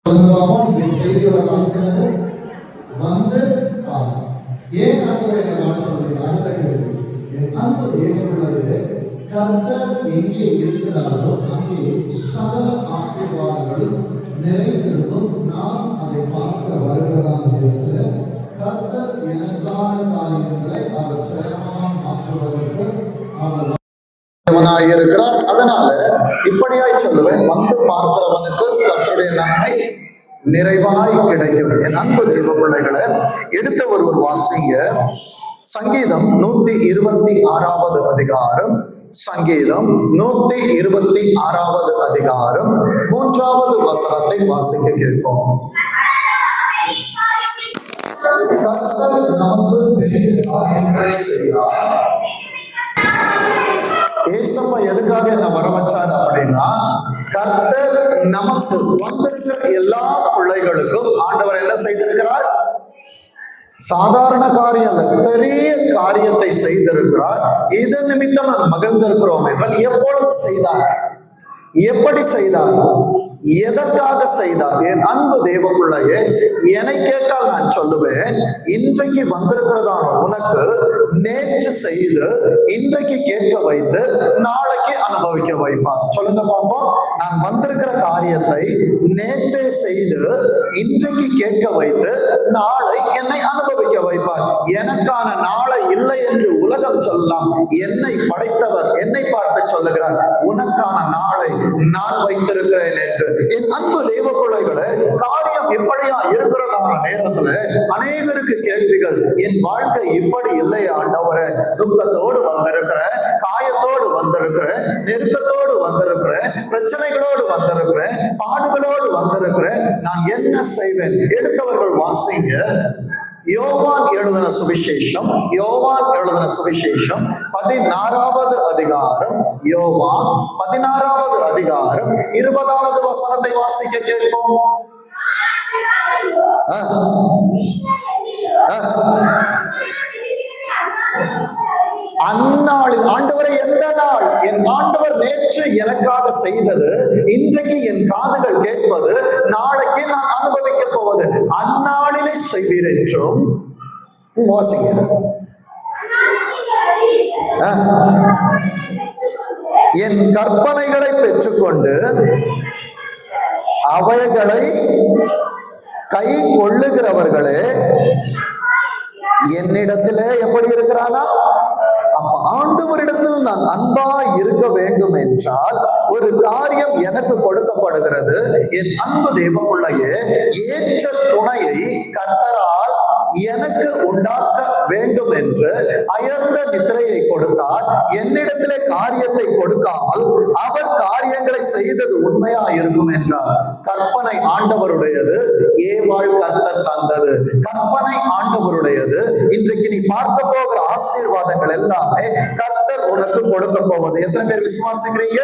செய்தியோட காமிக்கிறது வந்து ஏன் ஆண்டவரை சொல்றீங்க? அடுத்த கேள்வி, என் அன்பு தேவனுடைய கர்த்தர் எங்கே இருக்கிறாரோ அங்கே சகல ஆசீர்வாதங்களும் நிறைந்திருக்கும். நான் அதை பார்க்க வருகிறதான நேரத்தில் கர்த்தர் எனக்கான காரியங்களை அவர் செயலமாக மாற்றுவதற்கு அவர் இருக்கிறார். அதனால இப்படியாய் சொல்லுவேன், வந்து பார்க்கிறவனுக்கு கர்த்தருடைய நன்மை நிறைவாய் கிடைக்கும். என் அன்பு தெய்வ பிள்ளைகளை எடுத்த ஒருவர் வாசிங்க. சங்கீதம் 126வது அதிகாரம், சங்கீதம் 126வது அதிகாரம் 3வது வசனத்தை வாசிக்க கேட்போம். கர்த்தர் நமக்கு பெரிய காரியங்களை செய்கிறார். ஏசப்பா எதுக்காக என்ன வர வச்சார் அப்படின்னா, கர்த்தர் நமக்கு வந்திருக்கிற எல்லா பிள்ளைகளுக்கும் ஆண்டவர் என்ன செய்திருக்கிறார்? சாதாரண காரியம், பெரிய காரியத்தை செய்திருக்கிறார். இதன் நிமித்தம் நான் மகிழ்ந்திருக்கிறோம் என்றால் எப்பொழுது செய்தார், எப்படி செய்தார், எதற்காக செய்தார்? என் அன்பு தேவ பிள்ளையே, என்னை கேட்டால் நான் சொல்லுவேன், இன்றைக்கு வந்திருக்கிறதான உனக்கு நேற்று செய்து இன்றைக்கு கேட்க வைத்து நாளைக்கு அனுபவிக்க வைப்பார். சொல்லுங்க பாப்போம். நான் வந்திருக்கிற காரியத்தை நேற்றே செய்து இன்றைக்கு கேட்க வைத்து நாளை என்னை அனுபவிக்க வைப்பார். எனக்கான நாளை இல்லை என்று உலகம் சொல்லலாம், என்னை படைத்தவர் என்னை பார்த்து சொல்லுகிறார், உனக்கான நாளை நான் வைத்திருக்கிறேன் என்று. என் அன்பு தெய்வ பிள்ளைகளே, காரியம் எப்படியா இருக்கிறதான நேரத்துல அநேகருக்கு கேள்விகள். என் வாழ்க்கை இப்படி இல்லை ஆண்டவரே, துக்கத்தோடு வந்திருக்கிற, காயத்தோடு வந்திருக்கிற, நெருக்கத்தோடு வந்திருக்கிற, பிரச்சனைகளோடு வந்திருக்கிற, பாடுகளோடு வந்திருக்கிற, நான் என்ன செய்வேன்? எடுத்தவர்கள் வாசிங்க. யோவான் எழுதின சுவிசேஷம், யோவான் எழுதின சுவிசேஷம் 16வது அதிகாரம், யோவான் 16வது அதிகாரம் 20வது வசனத்தை வாசிக்க கேட்போம். அந்நாளில் ஆண்டவரை, எந்த நாள்? என் ஆண்டவர் நேற்று எனக்காக செய்தது இன்றைக்கு என் காதுகள் கேட்பது, நாளைக்கு நான் அனுபவிக்க போவது, அந்நாளிலே செய்வீர் என்றும் வாசிங்க. என் கற்பனைகளை பெற்றுக்கொண்டு அவைகளை கை கொள்ளுகிறவர்களே என்னிடத்திலே எப்படி இருக்கிறானா? அப்ப ஆண்டவரிடத்தில் நான் அன்பா இருக்க வேண்டும் என்றால் ஒரு காரியம் எனக்கு கொடுக்கப்படுகிறது. என் அன்பு தேவனுடைய ஏற்ற துணையை கர்த்தரால் எனக்கு உண்டாக்க வேண்டும் என்று அயர்ந்த நித்திரையை கொடுத்தார். என்னிடத்திலே காரியத்தை கொடுக்காமல் அவர் காரியங்களை செய்தது உண்மையா இருக்கும் என்றார். கற்பனை ஆண்டவருடையது, ஏவாள் கர்த்தர் தந்தது. கற்பனை ஆண்டவருடையது. இன்றைக்கு நீ பார்க்க போகிற ஆசீர்வாதங்கள் எல்லாமே கர்த்தர் உனக்கு கொடுக்க போவது. எத்தனை பேர் விசுவாசிக்கிறீங்க?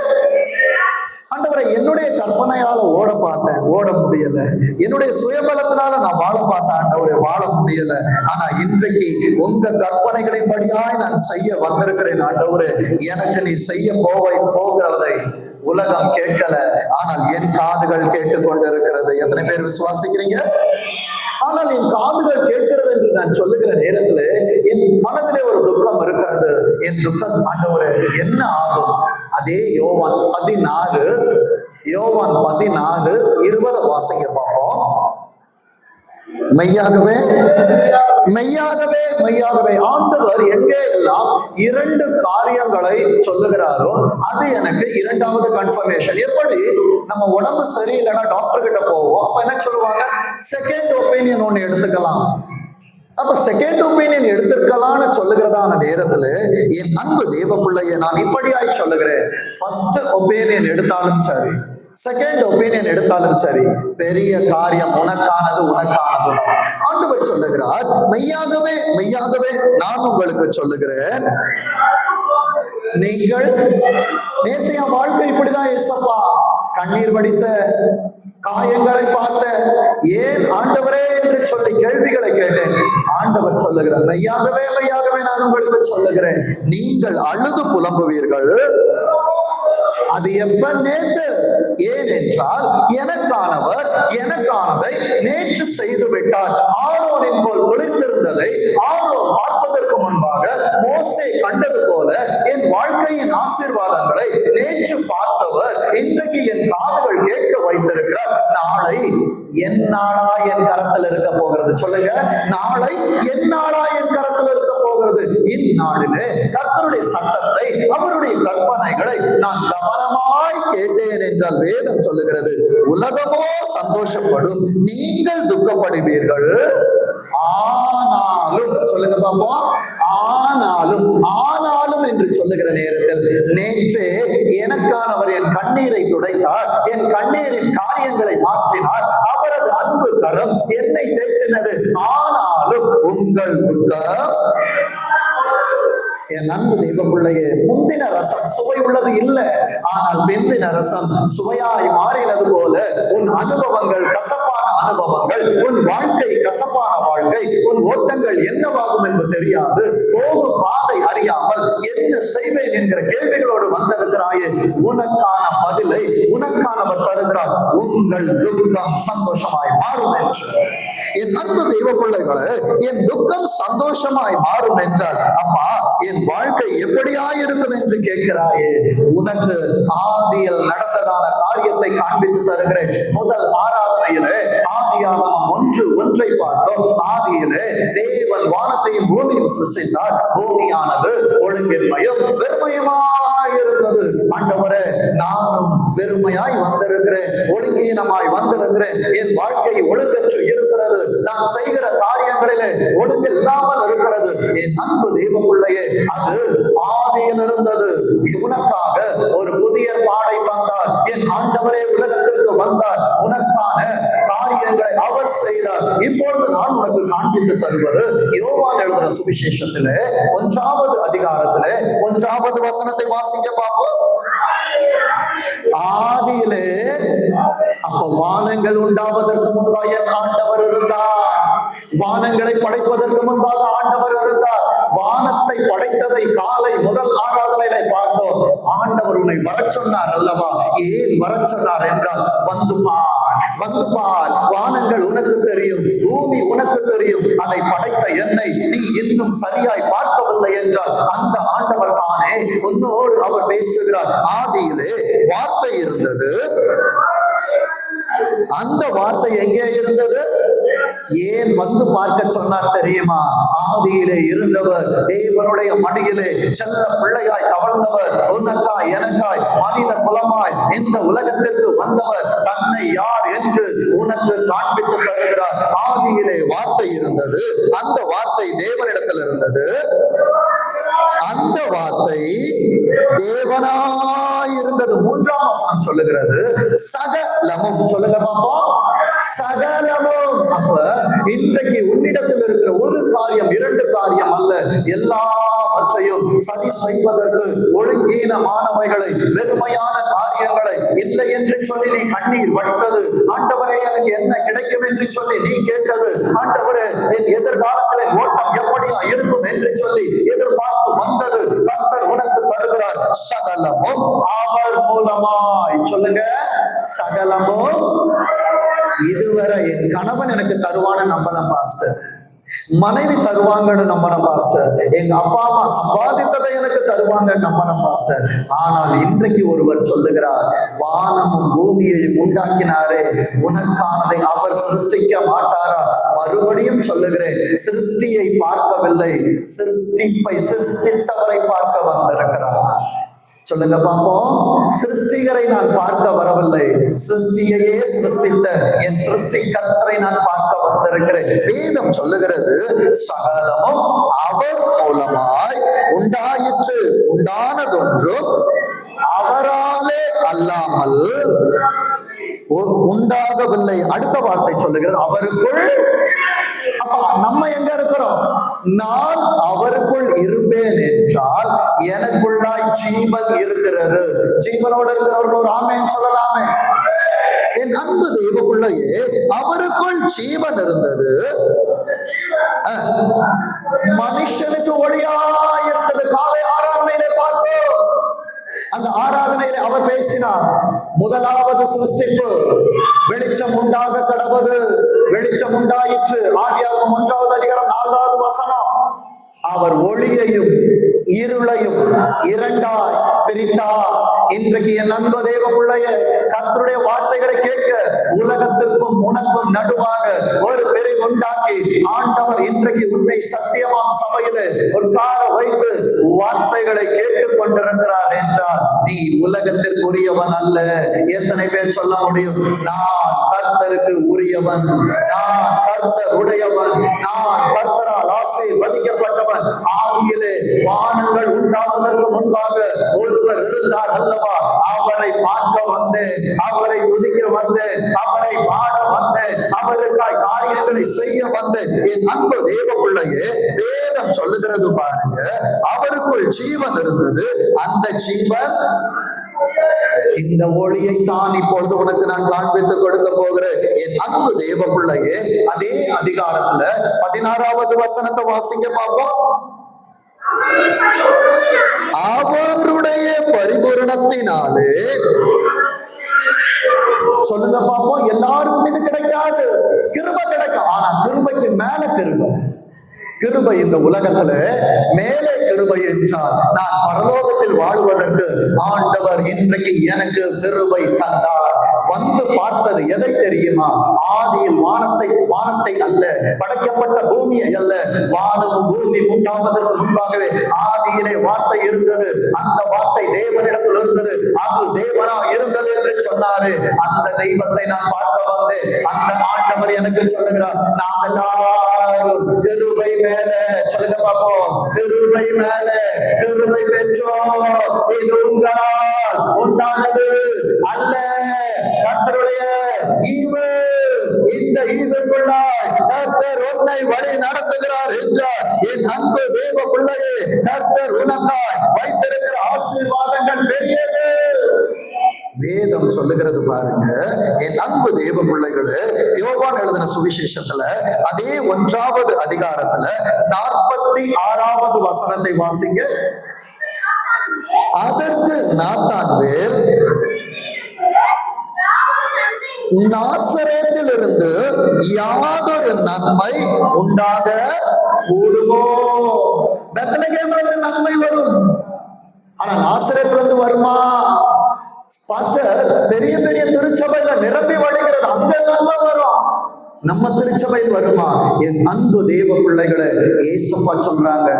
ஆண்டவரை, என்னுடைய கற்பனையால ஓட பார்த்தேன், ஓட முடியல. என்னுடைய சுயபலத்தினால நான் வாழ பார்த்தேன், ஆண்டவரை, வாழ முடியல. ஆனா இன்றைக்கு உங்க கற்பனைகளின் படியாய் நான் செய்ய வந்திருக்கிறேன் ஆண்டவரே. எனக்கு நீ செய்ய போகிறதை உலகம் கேட்கல, ஆனால் என் காதுகள் கேட்டுக்கொண்டிருக்கிறது. எத்தனை பேர் விசுவாசிக்கிறீங்க? ஆனால் என் காதுகள் கேட்கிறது என்று நான் சொல்லுகிற நேரத்துல என் மனதிலே ஒரு துக்கம் இருக்கிறது. என் துக்கம் ஆண்டவரே என்ன ஆகும்? அதே யோவான் 14:20 வாசிங்க பார்ப்போம். மெய்யாகவே மெய்யாகவே மெய்யாகவே ஆண்டவர் எங்கே எல்லாம் 2 காரியங்களை சொல்லுகிறாரோ அது எனக்கு 2வது கன்ஃபர்மேஷன். எப்படி நம்ம உடம்பு சரியில்லைன்னா டாக்டர் கிட்ட போவோம், அப்ப என்ன சொல்லுவாங்க? செகண்ட் ஒப்பீனியன் ஒண்ணு எடுத்துக்கலாம். அப்ப செகண்ட் ஒப்பீனியன் எடுத்திருக்கலாம்னு சொல்லுகிறதான நேரத்துல என் அன்பு தேவ பிள்ளைய நான் இப்படியாய் சொல்லுகிறேன், ஃபர்ஸ்ட் ஒப்பீனியன் எடுத்தாலும் சரி, செகண்ட் ஒப்பீனியன் எடுத்தாலும் சரி, பெரிய காரியம் உனக்கானது, உனக்கானதுதான். ஆண்டவர் சொல்லுகிறார், மெய்யாகவே மெய்யாகவே நான் உங்களுக்கு சொல்லுகிறேன், நீங்கள் நேற்று என் வாழ்க்கை இப்படிதான் ஏசப்பா, கண்ணீர் வடித்த, காயங்களை பார்த்த, ஏன் ஆண்டவரே என்று சொல்லி கேள்விகளை கேட்டேன். ஆண்டவர் சொல்லுகிறார், மெய்யாகவே மெய்யாகவே நான் உங்களுக்கு சொல்லுகிறேன், நீங்கள் அழுது புலம்புவீர்கள். அது எப்ப? நேத்து ஏனென்றால் எனக்கானதை நேற்று செய்து விட்டார். ஆரோனின் போல் ஒளிந்திருந்ததை ஆரோன் பார்ப்பதற்கு முன்பாக மோசே கண்டது போல என் வாழ்க்கையின் ஆசீர்வாதங்களை நேற்று பார்த்தவர் இன்றைக்கு என் காதுகள் கேட்க வைத்திருக்கிறார். நாளை என் நாளா என் கரத்தில் இருக்க போகிறது. சொல்லுங்க, நாளை என் நாளா என் கரத்தில் இருக்க போகிறது. இந்நாளிலே கர்த்தருடைய சத்தத்தை, அவருடைய கற்பனைகளை நான் கவனமாய் கேட்டேன் என்றால் வேதம் சொல்லுகிறது, உலகமோ சந்தோஷப்படும், நீங்கள் துக்கப்படுவீர்கள். ஆனாலும், சொல்லுங்க பாப்போம், ஆனாலும் என்று சொல்லுகிற நேரத்தில் நேற்றே எனக்கானவர் என் கண்ணீரை துடைத்தார், என் கண்ணீரின் காரியங்களை மாற்றினார், அவரது அன்பு கரம் என்னை தேற்றினது. ஆனாலும் உங்கள் துக்கம், என் அன்பு தெய்வ பிள்ளையே, முந்தின ரசம் சுவை உள்ளது இல்லை, ஆனால் பிந்தின ரசம் சுவையாய் மாறினது போல உன் அனுபவங்கள் கசப்பான அனுபவங்கள், உன் வாழ்க்கை கசப்பான வாழ்க்கை, உன் ஓட்டங்கள் என்னவாகும் என்று தெரியாது, போகும் பாதை அறியாமல் என்ன செய்வேன் என்கிற கேள்விகளோடு வந்திருக்கிறாயே, உனக்கான பதிலை உனக்கானவர் தருகிறார். உங்கள் துக்கம் சந்தோஷமாய் மாறும் என்று. என் அன்பு தெய்வ பிள்ளைகளே, என் துக்கம் சந்தோஷமாய் மாறும் என்றால், அப்பா என் வாழ்க்கை எப்படியாயிருக்கும் என்று கேட்கிறாயே, உனக்கு ஆதியில் நடந்ததான காரியத்தை காண்பித்து தருகிறேன். முதல் ஆராதனையிலே ஆதியாகமம் 1:1 பார்த்தோம். ஆதியிலே தேவன் வானத்தையும் பூமியும் சிருஷ்டித்தார். பூமியானது ஒழுங்கின்மையும் வெறுமையுமாய் இருந்தது. ஆண்டவரே, நானும் வெறுமையாய் வந்திருக்கிறேன், ஒழுங்கீனமாய் வந்திருக்கிறேன், என் வாழ்க்கை ஒழுங்கற்று இருக்கிறது, நான் செய்கிற காரியங்களிலே ஒழுங்கு இல்லாமல் இருக்கிறது. என் அன்பு தெய்வ பிள்ளையே, அது ஆதியில் இருந்தது. உனக்காக ஒரு புதிய பாடை வந்தார். என் ஆண்டவரே உலகத்திற்கு வந்தார், உனக்கான காரியங்களை அவர் செய்தார். இப்பொழுது நான் உனக்கு காண்பித்து தருவது யோவான் எழுதுற சுவிசேஷத்திலே 1வது அதிகாரத்திலே 1வது வசனத்தை வாசிங்க பார்ப்போம். ஆதியிலே, அப்ப வானங்கள் உண்டாவதற்கு முன்பாக என் ஆண்டவர் இருந்தார். வானங்களை படைப்பதற்கு முன்பாக ஆண்டவர் இருந்தார். வானத்தை படைத்ததை காலை முதல் ஆராதனையில பார்த்தோம். ஆண்டவர் உன்னை வர சொன்னார் அல்லவா? ஏன் வர சொன்னார் என்றால், வந்து பார், வானங்கள் உனக்கு தெரியும், பூமி உனக்கு தெரியும், அதை படைத்த என்னை நீ இன்னும் சரியாய் பார்க்கவில்லை என்றால் அந்த ஆண்டவர் தானே உன்னோடு அவர் பேசுகிறார். ஆதியிலே வார்த்தை இருந்தது. அந்த வார்த்தை எங்கே இருந்தது? ஏன் வந்து பார்க்க சொன்னார் தெரியுமா? ஆதியிலே இருந்தவர், தேவனுடைய மடியிலே செல்ல பிள்ளையாய் தவழ்ந்தவர், உனக்காய் எனக்காய் மனித குலமாய் இந்த உலகத்திற்கு வந்தவர், தன்னை யார் என்று உனக்கு காண்பித்து தருகிறார். ஆதியிலே வார்த்தை இருந்தது. அந்த வார்த்தை தேவனிடத்தில் இருந்தது. அந்த வார்த்தை தேவனாய் இருந்தது. 3ஆம் வசனம் சொல்லுகிறது சகலமும். சொல்லுங்க பாப்போம், சகலமும். அப்ப இன்றைக்கு உன்னிடத்தில் இருக்கிற ஒரு காரியம், 2 காரியம் அல்ல, எல்லாவற்றையும் சரி செய்வதற்கு ஒழுங்கீனமானவைகளை, வெறுமையான காரியங்களை இல்லை என்று சொல்லி நீ கண்ணீர் வடித்தது, ஆண்டவரே எனக்கு என்ன கிடைக்கும் என்று சொல்லி நீ கேட்டது, ஆண்டவரே என் எதிர்காலத்தில் ஓட்டம் எப்படியா இருக்கும் என்று சொல்லி எதிர்பார்த்து வந்தது, கர்த்தர் உனக்கு தருகிறார். சகலமும் அவர் மூலமாய். சொல்லுங்க, சகலமும். இதுவரை என் கணவன் எனக்கு தருவான்னு நம்பணும் பாஸ்டர், மனைவி தருவாங்கன்னு நம்பணும் பாஸ்டர், எங்க அப்பா அம்மா சம்பாதித்ததை எனக்கு தருவாங்கன்னு நம்பணும் பாஸ்டர். ஆனால் இன்றைக்கு ஒருவர் சொல்லுகிறார், வானமும் பூமியையும் உண்டாக்கினாரே, உனக்கானதை அவர் சிருஷ்டிக்க மாட்டாரா? மறுபடியும் சொல்லுகிறேன், சிருஷ்டியை பார்க்கவில்லை, சிருஷ்டித்தவரை பார்க்க வந்திருக்கிறார். சொல்லுங்க பாப்போம், சிருஷ்டிகரை நான் பார்க்க வரவில்லை, சிருஷ்டியையே சிருஷ்டித்த என் சிருஷ்டி கர்த்தரை நான் பார்க்க வந்திருக்கிறேன். வேதம் சொல்லுகிறது, சகலமும் அவர் மூலமாய் உண்டாயிற்று, உண்டானதொன்றும் அவராலே அல்லாமல் உண்டாகவில்லை. அடுத்த வார்த்தை சொல்லுகிறது, அவருக்குள். அப்ப நம்ம எங்க இருக்கிறோம்? நான் அவருக்குள் இருப்பேன் என்றால் எனக்குள்ளாய் ஜீவன் இருக்கிறது. ஜீவனோடு இருக்கிறவர்கள் ஒரு ஆமேன் சொல்லலாமே. என் அன்பு தெய்வ பிள்ளையே, அவருக்குள் ஜீவன் இருந்தது. மனுஷனுக்கு ஒளியாயிருந்தது. காலை ஆராதனையிலே பார்த்தோம். அந்த ஆராதனையில அவர் பேசினார். முதலாவது சிருஷ்டிப்பு வெளிச்சம் உண்டாக கடவுது, வெளிச்சம் உண்டாயிற்று. ஆதியாகமம் 1வது அதிகாரம் 4வது வசனம். அவர் ஒளியையும் இருளையும் இரண்டாய் பிரித்தார். இன்றைக்கு என் அன்பு தேவ பிள்ளையே, கர்த்தருடைய வார்த்தைகளை கேட்க உலகத்திற்கும் உனக்கும் நடுவாக ஒரு பிரிவு உண்டாக்கி ஆண்டவர் இன்றைக்கு உன்னை சத்தியமாம் சபையில உட்கார வைத்து வார்த்தைகளை கேட்டுக் கொண்டிருக்கிறார் என்றால் நீ உலகத்திற்குரியவன் அல்ல. எத்தனை பேர் சொல்ல முடியும்? நான் கர்த்தருக்கு உரியவன், நான் கர்த்தர் உடையவன், நான் கர்த்தரால் ஆசீர்வதிக்கப்பட்டவன். ஆதியிலே வானங்கள் உண்டாவதற்கு முன்பாக ஒருவர் இருந்தார் அல்லவா? அவரை பார்க்க வந்தேன், அவரை துதிக்க வந்தேன், அவரை பாட வந்தேன், அவருக்காய் காரியங்களை செய்ய வந்தேன். என் அன்பு தேவ பிள்ளையே, வேதம் சொல்லுகிறது பாருங்க, அவருக்குள் ஜீவன் இருந்தது. அந்த ஜீவன் இந்த ஒளியை தான் இப்பொழுது உனக்கு நான் காண்பித்து கொடுக்க போகிறேன். என் அன்பு தேவ பிள்ளையே, அதே அதிகாரத்துல 16வது வசனத்தை வாசிங்க பார்ப்போம். அவருடைய பரிபூரணத்தினாலே, சொல்லுங்க பார்ப்போம். எல்லாருக்கும் இது கிடைக்காது, கிருபை கிடைக்கும். ஆனா கிருபைக்கு மேல கிருபை. கிருபை இந்த உலகத்துல மேலே கிருபை என்றால் நான் பரலோகத்தில் வாழ்வதற்கு ஆண்டவர் இன்றைக்கு எனக்கு கிருபை தந்தார். வந்து பார்த்தது எதை தெரியுமா? ஆதியில் வானத்தை அல்ல, படைக்கப்பட்ட பூமியை அல்ல. வானமும் பூமி உண்டாவதற்கு முன்பாகவே ஆதியிலே வார்த்தை இருந்தது, அந்த வார்த்தை தேவனிடத்தில் இருந்தது, அது தேவனா இருந்தது என்று சொன்னாரு. அந்த தெய்வத்தை நான் பார்க்க வந்தேன். அந்த ஆண்டவர் எனக்கு சொல்லுகிறார், நாம் எல்லாரும் கிருபை மேல, சொல்லுங்க பார்ப்போம், கிருபை மேல கிருபை பெற்றோம். இது உங்களால் உண்டானது அல்ல, கர்த்தருடைய ஈவு. இந்த ஈவுக்குள்ளாய் கர்த்தர் உன்னை வழி நடத்துகிறார் என்றார். என் அன்பு தேவ பிள்ளையே, கர்த்தர் உனக்காய் வைத்திருக்கிற ஆசீர்வாதங்கள் பெரியது. வேதம் சொல்லுகிறது பாருங்க, என் அன்பு தேவ பிள்ளைகளே, யோவான் எழுதின சுவிசேஷத்துல அதே 1வது அதிகாரத்துல 46வது வசனத்தை வாசிங்க. அதற்கு நாத்தான்வேல், நாசரேத்திலிருந்து யாதொரு நன்மை உண்டாக கூடுமோ? பெத்லகேமிலிருந்து நன்மை வரும், ஆனா நாசரேத்திலிருந்து வருமா? பாஸ்டர், பெரிய பெரிய திருச்சபையில நிரம்பி வழிகிறது, அங்க நன்மை வரும், நம்ம திருச்சபையில் வருமா? என் அன்பு தேவ பிள்ளைகளை, ஏசப்பா சொல்றாங்க,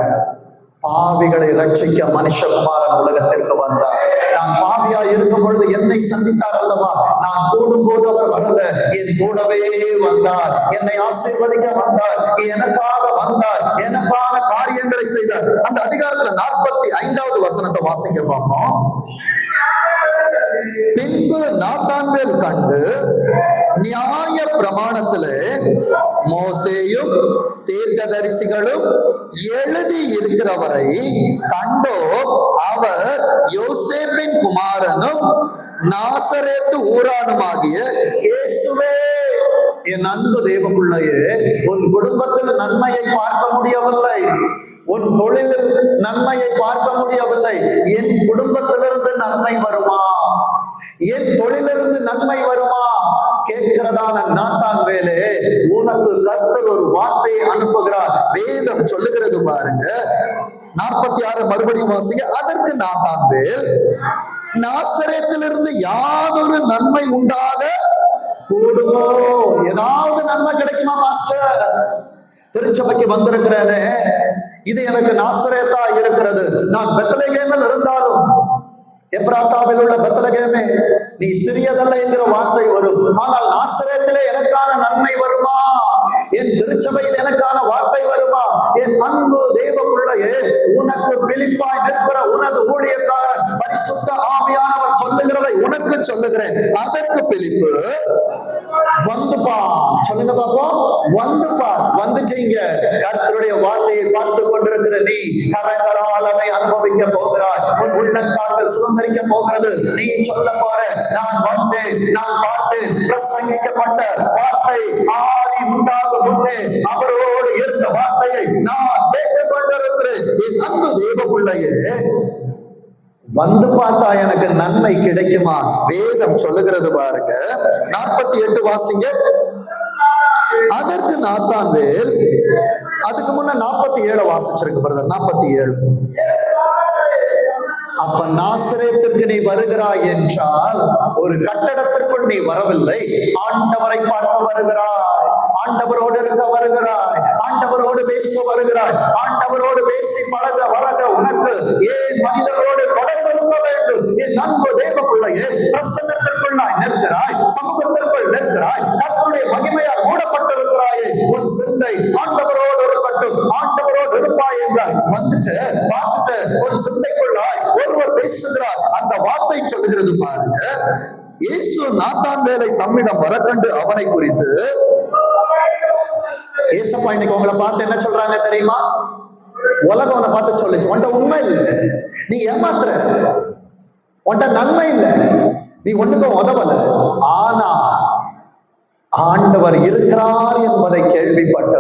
பாவிகளை ரட்சிக்க மனுஷகுமாரன் உலகத்திற்கு வந்தார். நான் பாவியா இருக்கும் பொழுது என்னை சந்தித்தார் அல்லவா? நான் கூடும் போது அவர் வரல, என் கூடவே வந்தார், என்னை ஆசீர்வதிக்க வந்தார், எனக்காக வந்தார், எனக்கான காரியங்களை செய்தார். அந்த அதிகாரத்துல 45வது வசனத்தை வாசிக்க பார்ப்போம். பின்பு நாத்தான்வேல் கண்டு, நியாய பிரமாணத்திலே மோசேயும் தீர்க்கதரிசிகளும் எழுதி இருக்கிறவரை கண்டோ, அவர் யோசேப்பின் குமாரனும் நாசரேத்து ஊரானுமாகிய இயேசுவே. என் அன்பு தேவ பிள்ளையே, உன் குடும்பத்தில் நன்மையை பார்க்க முடியவில்லை, உன் தொழிலில் நன்மையை பார்க்க முடியவில்லை, என் குடும்பத்திலிருந்து நன்மை வருமா? என் தொழிலிருந்து நன்மை வருமா? கேட்கிறதான நாத்தான்வேலே, உனக்கு கர்த்தர் ஒரு வார்த்தையை அனுப்புகிறார். வேதம் சொல்லுகிறது பாருங்க, 46 மறுபடியும் வாசிங்க. அதற்கு நாத்தான்வேல், நாசரேத்திலிருந்து யாதொரு நன்மை உண்டாக கூடுமோ? ஏதாவது நன்மை கிடைக்குமா மாஸ்டர்? திருச்சபைக்கு வந்திருக்கிறேனே, இது எனக்கு நாசரேத்தா இருக்கிறது. நான் பெத்லகேமில் இருந்தாலும், எப்ராத்தாவில் உள்ள பெத்லகேமே, நீ சிறியதல்ல என்கிற வார்த்தை வரும், ஆனால் நாசரேத்திலே எனக்கான நன்மை வருமா? என் திருச்சபையில் எனக்கான வார்த்தை வருமா? என் அன்பு தேவ பிள்ளையே, உனக்கு பிலிப்பாய் நிற்கிற உனது ஊழியக்காரன் பரிசுத்த ஆவியானவர் சொல்லுகிறதை உனக்கு சொல்லுகிறேன். அதற்கு பிலிப்பு, வந்து பார், சொல்லுங்க பாப்போம், வந்து பார். வந்துட்டீங்க, கர்த்தருடைய வார்த்தையை பார்த்து கொண்டிருக்கிற நீ கரங்களால் அதை அனுபவிக்க போகிறாய். உன் உள்ளங்கால்கள் சுதந்திரிக்க போகிறது. நீ சொல்ல போற, நான் வந்தேன், நான் பார்த்தேன், பிரசங்கிக்கப்பட்ட வார்த்தை ஆதி உண்டாகும் முன்னே அவரோடு இருந்த வார்த்தையை நான் கேட்டுக் கொண்டிருக்கிறேன். என் அன்பு தேவ பிள்ளையே, வந்து பார்த்தா எனக்கு நன்மை கிடைக்குமா? வேதம் சொல்லுகிறது பாருங்க, 48 வாசிங்க. அதற்கு நாத்தான்வேல், அதுக்கு முன்ன 47 வாசிச்சிருக்கு பிரதர், 47. அப்ப நாசரேத்திற்கு நீ வருகிறாய் என்றால் ஒரு கட்டடத்திற்குள் நீ வரவில்லை, ஆண்டவரை பார்க்க வருகிறாய், ஆண்டவரோடு இருக்க வருகிறாய், ஆண்டவரோடு பேச வருகிறாய். ஆண்டவரோடு பேசி பழக வரக உனக்கு ஏன் மனிதர்களோடு தொடர்பு இருக்க வேண்டும்? என் அன்பு தேவ பிள்ளையே, பிரசன்னத்திற்குள்ளாய் நிற்கிறாய், சமூகத்திற்குள் நிற்கிறாய், கர்த்தருடைய மகிமையால் மூடப்பட்டிருக்கிறாயே, உன் சிந்தை ஆண்டவரோடு இருக்கட்டும், ஆண்டவரோடு இருப்பாய் என்றால் வந்துட்டு பார்த்துட்டு உன் சிந்தைக்குள்ளாய் ஒருவர் பேசுகிறார். அந்த வார்த்தை சொல்லுகிறது பாருங்க, இயேசு நாத்தான்வேலை தம்மிடம் வரக்கண்டு அவனை குறித்து, ஏசப்பா இன்னைக்கு உங்களை பார்த்து என்ன சொல்றாங்க தெரியுமா? உலகம் உன்னை பார்த்து சொல்லுச்சு, உன்ட உண்மை இல்லை, நீ ஏமாத்துற, உன்ட நன்மை இல்லை, நீ ஒண்ணுக்கும் உதவல. ஆனா ஆண்டவர் இருக்கிறார் என்பதை கேள்விப்பட்டு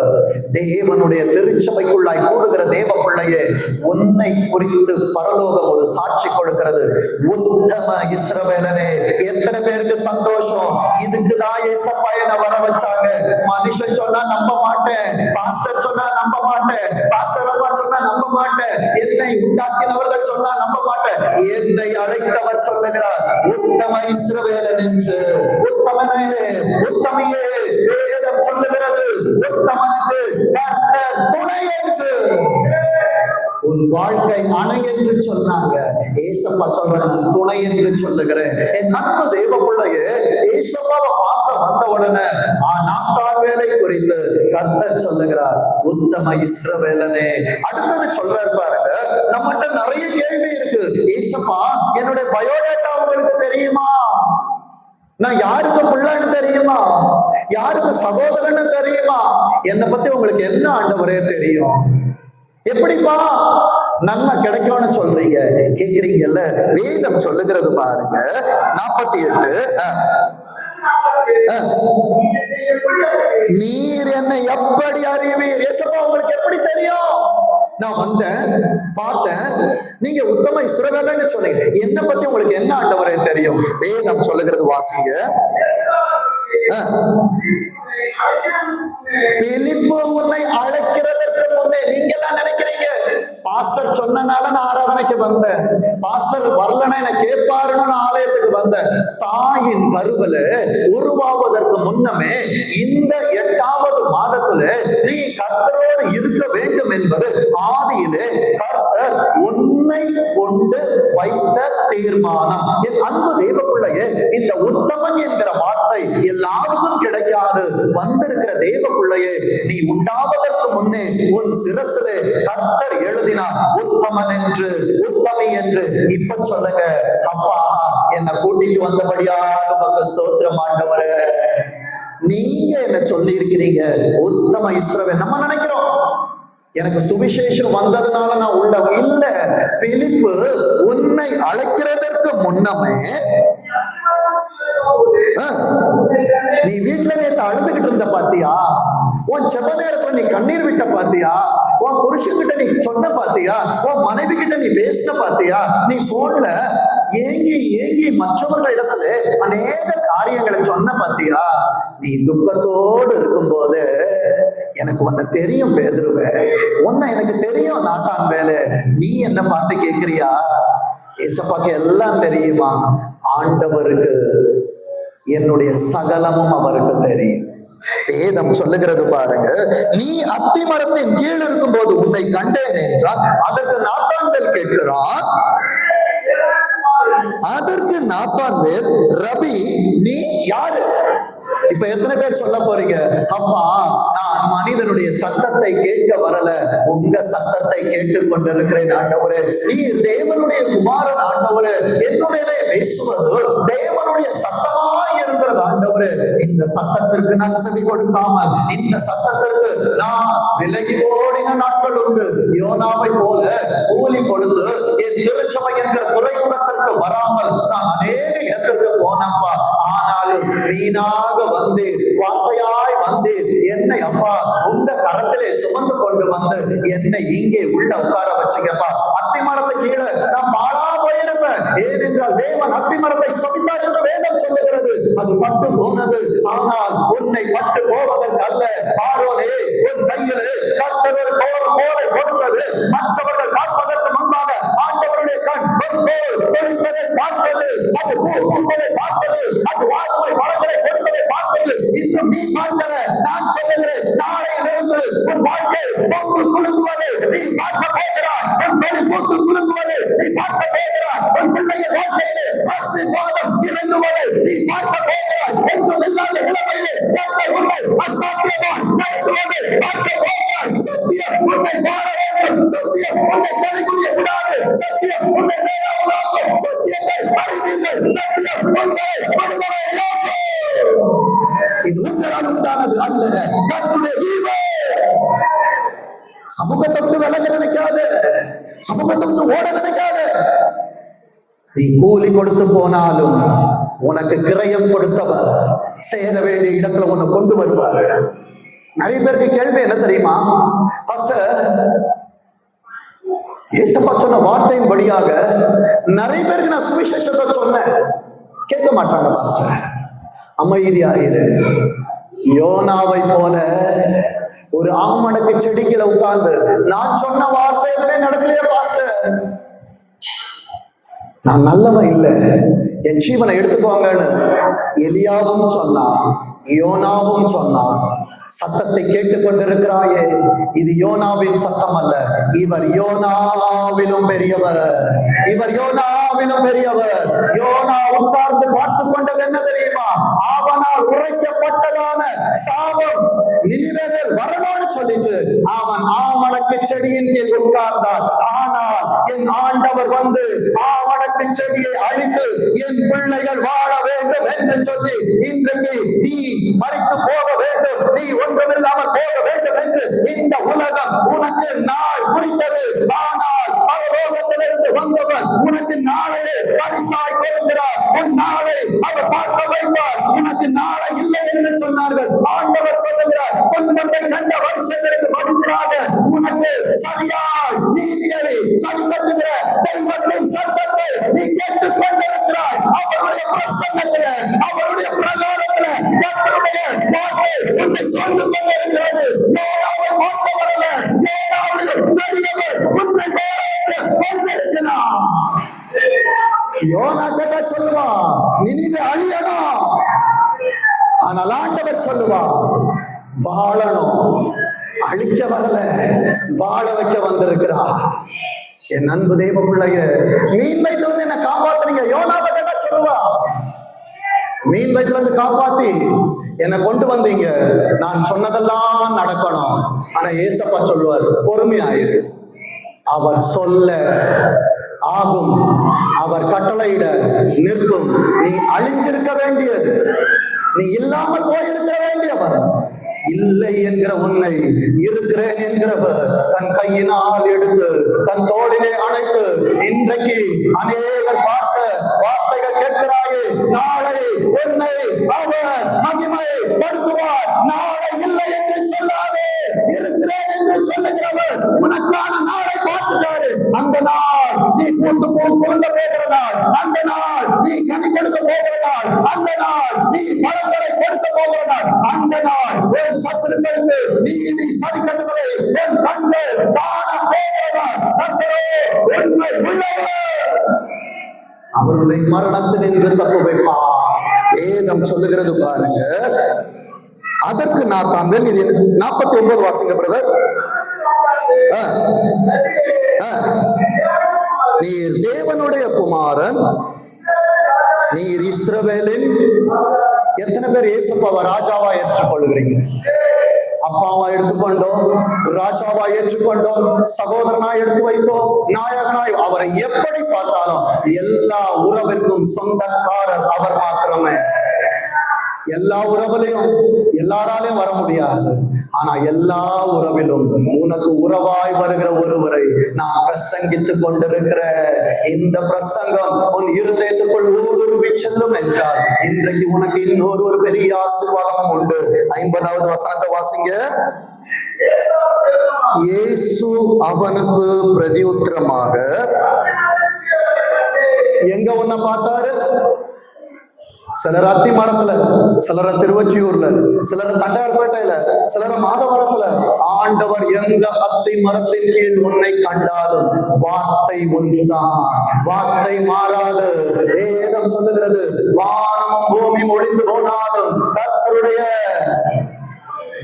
தேவனுடைய திருச்சபைக்குள்ளாய் கூடுகிற தேவ பிள்ளையே, உன்னை குறித்து பரலோகம் ஒரு சாட்சி கொடுக்கிறது. உத்தம இஸ்ரவேலனே. எத்தனை பேருக்கு சந்தோஷம்? இதுக்குதான் ஏசப்பா என்னை வர வச்சாங்க. மனுஷன் சொன்னா நம்ப மாட்டேன், பாஸ்டர் சொன்னா நம்ப மாட்டேன், பாஸ்டர் அப்பா சொன்னா நம்ப மாட்டேன், என்னை உண்டாக்கினவர்கள் சொன்னா நம்ப மாட்டேன், என்னை அழைத்தவர் சொல்லுகிறார் உத்தம இஸ்ரவேலன் என்று. உத்தமனே, உத்தமையே, வேதம் சொல்லுகிறது உத்தமனுக்கு கர்த்தர் துணை என்று. உன் வாழ்க்கை அணை என்று சொன்னாங்க, ஏசப்பா சொல்றாங்க துணை என்று சொல்லுகிறேன். என் அன்பு தேவ பிள்ளையே, ஏசப்பாவை பார்க்க வந்த உடனே நாத்தான்வேலை குறித்து கர்த்தர் சொல்லுகிறார் உத்தம இஸ்ரவேலனே. அடுத்தது சொல்றாரு பாருங்க, நம்மகிட்ட நிறைய கேள்வி இருக்கு. ஏசப்பா, என்னுடைய பயோடேட்டா உங்களுக்கு தெரியுமா? நான் யாருக்கு பிள்ளைன்னு தெரியுமா? யாருக்கு சகோதரன்னு தெரியுமா? என்னை பத்தி உங்களுக்கு என்ன ஆண்டவரே தெரியும்? எப்படிப்பா நன்மை கிடைக்கும்னு சொல்றீங்க கேக்குறீங்கல்ல? வேதம் சொல்லுகிறது பாருங்க, 48. நீர் என்னை எப்படி அறிவீர்? ஏசப்பா, உங்களுக்கு எப்படி தெரியும்? நான் வந்தேன், பார்த்தேன், நீங்க உத்தம இஸ்ரவேலன்னு சொன்னீங்க, என்ன பத்தி உங்களுக்கு என்ன ஆண்டவரே தெரியும்? வேதம் சொல்லுகிறது வாசிங்க. பிலிப்பு உன்னை அழைக்கிறதற்கு முன்னே, நீங்க எல்லாம் நினைக்கிறீங்க பாஸ்டர் சொன்னனால நான் ஆராதனைக்கு வந்தேன், பாஸ்டர் வரலன்னா என்ன கேட்பாருன்னு நான் ஆலயத்துக்கு வந்தேன். தாயின் கருவில உருவாவதற்கு முன்னமே இந்த 8வது மாதத்துல நீ கர்த்தரோடு இருக்க வேண்டும் என்பது ஆதியிலே கர்த்தர் உன்னை கொண்டு வைத்த தீர்மானம். என் அன்பு தேவ பிள்ளையே, இந்த உத்தமன் என்கிற வார்த்தை எல்லாருக்கும் கிடைக்காது. வந்திருக்கிற தேவ பிள்ளையே, நீ உண்டாவதற்கு முன்னே உன் சிரசிலே கர்த்தர் எழுதினார் உத்தமன் என்று, உத்தமி என்று. இப்ப சொல்லுங்க, அப்பா என்னை கூட்டிட்டு வந்தபடியாக உமக்கு ஸ்தோத்திரம் ஆண்டவரே. நீங்க என்ன சொல்லி இருக்கிறீங்க? உத்தம இஸ்ரவேல். நம்ம நினைக்கிறோம் எனக்கு சுவிசேஷம் வந்ததுனால நான் உள்ள இல்ல. பிலிப்பு உன்னை அழைக்கிறதற்கு முன்னமே நீ வீட்டுல நேத்து அழுதுகிட்டு இருந்த பாத்தியா? உன் செப நேரத்துல நீ கண்ணீர் விட்ட பாத்தியா? உன் புருஷன் கிட்ட நீ சொன்ன பாத்தியா? உன் மனைவி கிட்ட நீ பேசின பாத்தியா? நீ போன்ல ஏங்கி ஏங்கி மற்றவர்கள் இடத்துல அநேக காரியங்களை சொன்ன பாத்தியா? நீ துக்கத்தோடு இருக்கும் போது எனக்கு உன்னை தெரியும் பேதுருவே, உன்னை எனக்கு தெரியும் நாத்தான்வேலே. நீ என்ன பார்த்து கேட்கிறியா? ஏசப்பாக்கு எல்லாம் தெரியுமா? ஆண்டவருக்கு என்னுடைய சகலமும் அவருக்கு தெரியும். வேதம் சொல்லுகிறது பாருங்க, நீ அத்தி மரத்தின் கீழ் இருக்கும் போது உன்னை கண்டேன் என்றால் அதற்கு நாத்தான்வேல் கேட்கிறான். அதற்கு நாத்தான்வேல், ரபி நீ யாரு? இப்ப எத்தனை பேர் சொல்ல போறீங்க, அப்பா நான் மனிதனுடைய சத்தத்தை கேட்க வரல, உங்க சத்தத்தை கேட்டுக் கொண்டிருக்கிறேன் ஆண்டவரே. நீ தேவனுடைய குமாரன் ஆண்டவரே, என்னுடைய பேசுவது தேவனுடைய சத்தமாய் இருக்கிறது ஆண்டவரே. இந்த சத்தத்திற்கு நான் செவி கொடுக்காமல், இந்த சத்தத்திற்கு நான் விலகி ஓடின நாட்கள் உண்டு. யோனாவை போல கூலி கொடுத்து என் திருச்சபை என்கிற துறைமுகத்திற்கு வராமல் நான் அநேக இடத்திற்கு போனப்பா. ஆனாலும் வீணாக வந்து வார்த்தையாய் வந்து என்னை அப்பா உங்க கரத்திலே சுமந்து கொண்டு வந்து என்னை இங்கே உள்ள உட்கார வச்சுக்கப்பா. அத்தி மரத்தை கீழே நான் பாழா போயிருப்பேன். ஏனென்றால் தேவன் அத்தி மரத்தை சொன்னார் என்று வேதம் சொல்லுகிறது. அது பட்டு போனது. ஆனால் உன்னை பட்டு போவதற்கு அல்ல. ஆரோனே, உன் கையிலே கர்த்தர் ஒரு கோலை கொடுத்தது. மற்றவர்கள் பார்ப்பதற்கு முன்பாக ஆண்டவருடைய கண் ஒரு கோல் கொடுத்ததை பார்த்தது. அது பூப்பதை பார்த்தது. அது வாய்மை வளங்களை கொடுத்ததை பார்த்தது. இன்னும் நீ பார்க்கல. நான் சொல்லுகிறேன், நாளையிலிருந்து உன் வாழ்க்கை பூத்து குலுங்குவது நீ பார்க்க போகிறாய். உன் வெளி பூத்து குலுங்குவது நீ பார்க்க போகிறாய். உன் பிள்ளைகள் வாழ்க்கையிலே ஆசீர்வாதம் இறங்குவது நீ பார்க்க போகிறாய். ஒன்றும் இல்லாத நிலைமையிலே கர்த்தர் உன்னை அசாத்தியமாய் நடத்துவது பார்க்க போகிறாய். சத்தியம் உன்னை வாழ வேண்டும். சத்தியம் உன்னை கலைக்குரிய கூடாது. சத்தியம் உன்னை நேராக சத்தியத்தை அறிவீர்கள். சத்தியம் உன்னை விடுதலையாக்கும். இது உங்களால் உண்டானது அல்ல, கர்த்தருடைய ஈவு. சமூகத்தை விட்டு விலக நினைக்காது. சமூகத்தை விட்டு ஓட நினைக்காது. நீ கூலி கொடுத்து போனாலும் உனக்கு கிரயம் கொடுத்தவர் சேர வேண்டிய இடத்துல உன்னை கொண்டு வருவார். நிறைய பேருக்கு கேள்வி என்ன தெரியுமா? ஏசப்பா சொன்ன வார்த்தையின் படியாக நிறைய பேருக்கு நான் சுவிசேஷத்தை சொன்னேன், கேட்க மாட்டாங்க. பாஸ்டர், அமைதியாயிரு. யோனாவை போல ஒரு ஆமணக்கு செடிக்குள்ள உட்கார்ந்து நான் சொன்ன வார்த்தை எதுவுமே நடக்கலையே பாஸ்டர், நான் நல்லவன் இல்லை, என் ஜீவனை எடுத்துக்கோங்கன்னு எலியாவும் சொன்னான், யோனாவும் சொன்னான். சத்தத்தை கேட்டுக்கொண்டிருக்கிறாயே, இது யோனாவின் சத்தம் அல்ல. இவர் யோனாவிலும் பெரியவர். இவர் யோனாவிலும் பெரியவர். யோனா உட்கார்ந்து பார்த்து கொண்டது என்ன தெரியுமா? அவனால் உரைக்கப்பட்டதான சாபம் நினிவேவில் வரணும்னு சொல்லிட்டு அவன் ஆமணக்கு செடியின் கீழ் உட்கார்ந்தான். ஆனால் என் ஆண்டவர் வந்து ஆமணக்கு செடியை அழித்து என் பிள்ளைகள் வாழ வேண்டும் என்று சொல்லி, இன்றைக்கு நீ மறித்து போக வேண்டும், நீ ஒன்றுமில்லாமல் போக வேண்டும் என்று இந்த உலகம் உனக்கு நாள் குறித்தது. ஆனால் பரலோகத்திலிருந்து வந்தவர் உனக்கு நாளையே பரிசாய் கொடுக்கிறார். உன் நாளை அவர் பார்க்க வைப்பார். உனக்கு நாளை இல்லை என்று சொன்னார்கள். ஆண்டவர் சொல்லுகிறார், துன்பத்தை கண்ட வருஷங்களுக்கு பதிலாக உனக்கு சரியாய் நீதியை சரி கட்டுகிற தெய்வத்தின் சத்தத்தை நீ கேட்டுக் கொண்டிருக்கிறாய். அவருடைய பிரசன்னத்தில், அவருடைய பிரகாரத்தில் கர்த்தருடைய வார்த்தை உன்னை சொல்லிக் கொண்டிருக்கிறது. யோனாவை பார்க்க வரல, யோனாவில் பெரியவர் உன்னை கொண்டிருக்கிறார். யோனா கேட்டா சொல்லுவான், நினிவே அழியணும். ஆனால் ஆண்டவர் சொல்லுவான், வாழணும். அழிக்க வரல, வாழ வைக்க வந்திருக்கிறார். என் அன்பு தெய்வ பிள்ளைய, மீன் வயிற்றுல இருந்து என்ன காப்பாத்துறீங்க? யோனாவை கேட்டா சொல்லுவா, மீன் வயிற்றுல இருந்து காப்பாத்தி என்னை கொண்டு வந்தீங்க, நான் சொன்னதெல்லாம் நடக்கணும். ஆனா ஏசப்பா சொல்லுவார், பொறுமையாயிரு. அவர் சொல்ல ஆகும், அவர் கட்டளையிட நிற்கும். நீ அழிஞ்சிருக்க வேண்டியது, நீ இல்லாமல் போயிருக்க வேண்டியவர். இல்லை என்கிற உன்னை இருக்கிறேன் என்கிறவர் தன் கையினால் எடுத்து தன் தோளிலே அணைத்து இன்றைக்கு அநேகர் பார்த்த வார்த்தைகள் கேட்கிறாயே, நாளை உன்னை அவர் மகிமை படுத்துவார். நாளை இல்லை என்று சொல்லாதே, இருக்கிறேன் என்று சொல்லுகிறவர் உனக்கான நாளை பார்த்துட்டாரு. அந்த நாள் நீ கூட்டு கொடுக்க போகிற நாள், அந்த நாள் நீ கனி கொடுக்க போகிற நாள், அந்த நாள் நீ பழங்களை கொடுக்க போகிற நாள், அந்த நாள் உன் சத்துருக்களுக்கு நீதி சரி கட்டுவதை உன் கண்கள் காண போகிற நாள். கர்த்தரே உண்மை உள்ளவர், அவருடைய மரணத்தில் நின்று தப்பு வைப்பார். வேதம் சொல்லுகிறது பாருங்க. அதற்கு நாத்தான் 49 வாசிங்க பிரதர். நீர் தேவனுடைய குமாரன், நீர் இஸ்ரவேலின். எத்தனை பேர் இயேசுவை ராஜாவா ஏற்றுக்கொள்கிறீங்க? அப்பாவா எடுத்துக்கொண்டோம், ராஜாவா ஏற்றுக்கொண்டோம், சகோதரனா எடுத்து வைத்தோம், நாயகனாய். அவரை எப்படி பார்த்தாலும் எல்லா உறவிற்கும் சொந்தக்காரர் அவர் மாத்திரமே. எல்லா உறவிலையும் எல்லாராலையும் வர முடியாது. ஆனா எல்லா உறவிலும் உனக்கு உறவாய் வருகிற ஒருவரை நான் பிரசங்கித்துக் கொண்டிருக்கிற இந்த பிரசங்கம் உன் இருதயத்துக்குள் ஊடுருவி செல்லும் என்றால் இன்றைக்கு உனக்கு இன்னொரு பெரிய ஆசீர்வாதமும் உண்டு. 50வது வசனத்தை வாசிங்க. இயேசு அவனுக்கு பிரதியுத்தரமாக, எங்க உன்னை பார்த்தாரு? சிலர் அத்தி மரத்துல, சிலர திருவொற்றியூர்ல, சிலர் தண்டையார்பேட்டையில, சிலர மாதவரத்துல. ஆண்டவர் எந்த அத்தி மரத்தின் கீழ் உன்னை கண்டாலும் வார்த்தை ஒன்றுதான், வார்த்தை மாறாது. வேதம் சொல்லுகிறது, வானமும் பூமி ஒளிந்து போனாலும் கர்த்தருடைய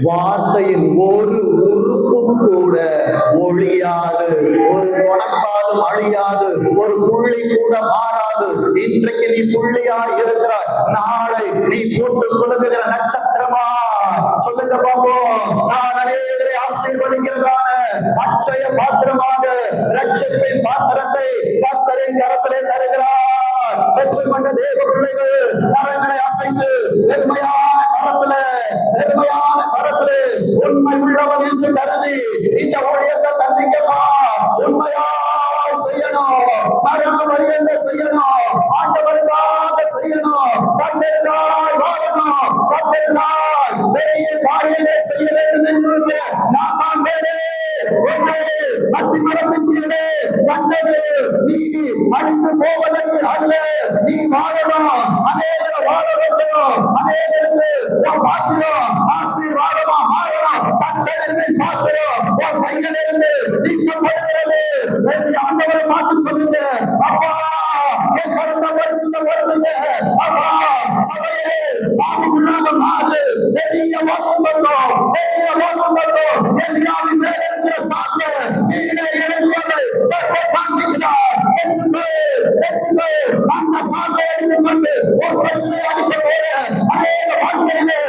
வார்த்தையின் ஒரு உறுப்பு கூட ஒழியாது, ஒரு உனக்காலும் அழியாது, ஒரு புள்ளி கூட மாறாது. இன்றைக்கு நீ புள்ளியா இருக்கிறாய், நாளை நீ போட்டு குழுங்குகிற நட்சத்திரமா. சொல்லுங்க பாப்போம், நான் அநேகரை ஆசீர்வதிக்கிறதான அட்சய பாத்திரமாக ரட்சிப்பின் பாத்திரத்தை கர்த்தரின் கரத்திலே தருகிறார். பெற்றுக்கொண்ட தேவ பிள்ளைகள் கரங்களை அசைத்து பெருமையான கரத்திலே, பெருமையான கரத்திலே உண்மை உள்ளவன் என்று கருதி இந்த ஊழியத்தை தந்திக்கப்பா. உண்மையா செய்யணும், மரண வரியந்த செய்யணும், ஆண்டவருக்காக செய்யணும், கண்டிருக்காய் வாழணும், கண்டிருக்காய் பெரிய காரியங்களை செய்ய வேண்டும் என்று நான் தான் வேறே ஒன்று அத்தி மரத்தின் கீழே கண்டது. நீ அழிந்து போவதற்கு அல்ல, நீ வாழணும், அநேகரை வாழ வைக்கணும், அநேகருக்கு பாத்திரம் ஆசீர்வாதமா மாறணும். கண்டனின் பாத்திரம் உன் கையிலிருந்து நீக்கப்படுகிறது. ஆண்டவரை மாற்றி சொல்லுங்க, அப்பா என் கடந்த பரிசுத்த வருதுங்க, அப்பா சபையே ஆவிக்குள்ளாக மாறு. பெரிய வாக்கம் பண்ணோம், பெரிய வாக்கம் பண்ணோம். என் யாவின் மேல இருக்கிற சாத்த கீழே இறங்குவதை காண்பிக்கிறார். அந்த சாத்தை எடுத்துக்கொண்டு ஒரு பிரச்சனை அடிக்க போற அநேக வாழ்க்கையிலே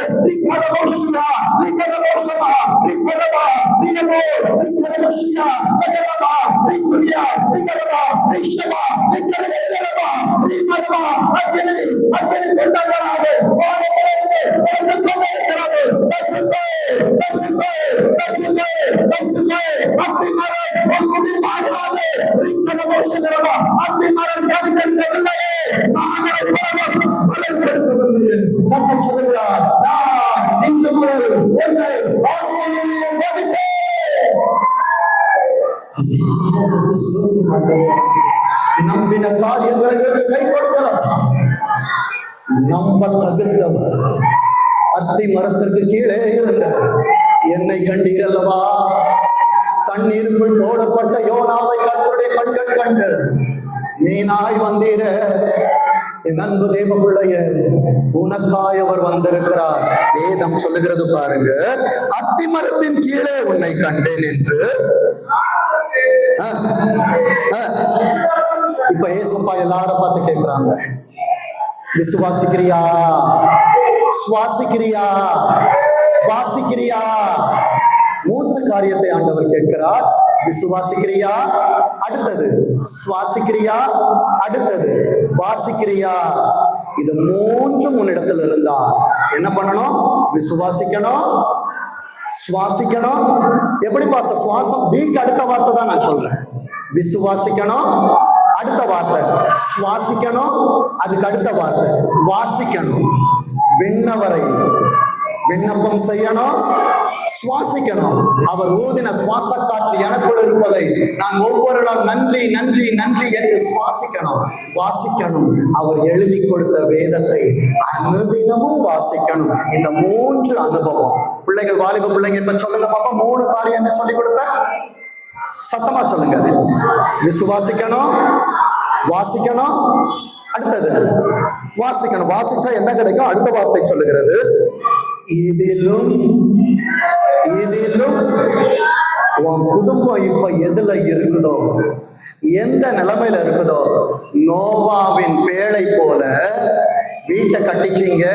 நம்பின காரியங்களுக்கு கை கொடுக்கலாம். நம்ப தகுந்தவர் அத்தி மரத்திற்கு கீழே இருந்த என்னை கண்டீரல்லவா? தண்ணீருக்குள் போடப்பட்ட யோனாவை கர்த்தருடைய கண்கள் கண்டு நீனாய் வந்தீர. என் அன்பு தேவ பிள்ளைய, உனக்காய் அவர் வந்திருக்கிறார். வேதம் சொல்லுகிறது பாருங்க, அத்தி மரத்தின் கீழே உன்னை கண்டேன் என்று. இப்ப ஏசப்பா எல்லாரும் பார்த்து கேட்கிறாங்க, விசுவாசிக்கிறியா, சுவாசிக்கிறியா, வாசிக்கிறியா? மூன்று காரியத்தை ஆண்டவர் கேட்கிறார். விசுவாசிக்கிறியா, அடுத்தது சுவாசிக்கிறியா, அடுத்தது வாசிக்கிறியா. இது மூன்றும் உன்னிடத்தில் இருந்தா என்ன பண்ணணும்? விசுவாசிக்கணும், சுவாசிக்கணும். எப்படி பாச சுவாசம் வீக் அடுத்த வார்த்தை தான் நான் சொல்றேன். விசுவாசிக்கணும், அடுத்த வார்த்தை சுவாசிக்கணும், அதுக்கு அடுத்த வார்த்தை வாசிக்கணும். விண்ணவரை விண்ணப்பம் செய்யணும், சுவாசிக்கணும். அவர் ஊதின சுவாச காற்று எனக்குள் இருப்பதை நான் ஒவ்வொரு நாள் நன்றி நன்றி நன்றி என்று சுவாசிக்கணும், வாசிக்கணும். அவர் எழுதி கொடுத்த வேதத்தை அனுதினமும் வாசிக்கணும். இந்த மூன்று அனுபவம் பிள்ளைகள், வாலிப பிள்ளைங்க இப்ப சொல்லுங்க பாப்பா, மூணு காரியம் என்ன சொல்லி கொடுத்த? சத்தமா சொல்லுங்க. விசுவாசிக்கணும், வாசிக்கணும், அடுத்தது வாசிக்கணும். வாசிச்சா என்ன கிடைக்கும்? அடுத்த வார்த்தை சொல்லுகிறது, இதிலும் இதிலும் உன் குடும்பம் இப்ப எதுல இருக்குதோ, எந்த நிலைமையில இருக்குதோ, நோவாவின் பேழை போல வீட்டை கட்டிட்டீங்க,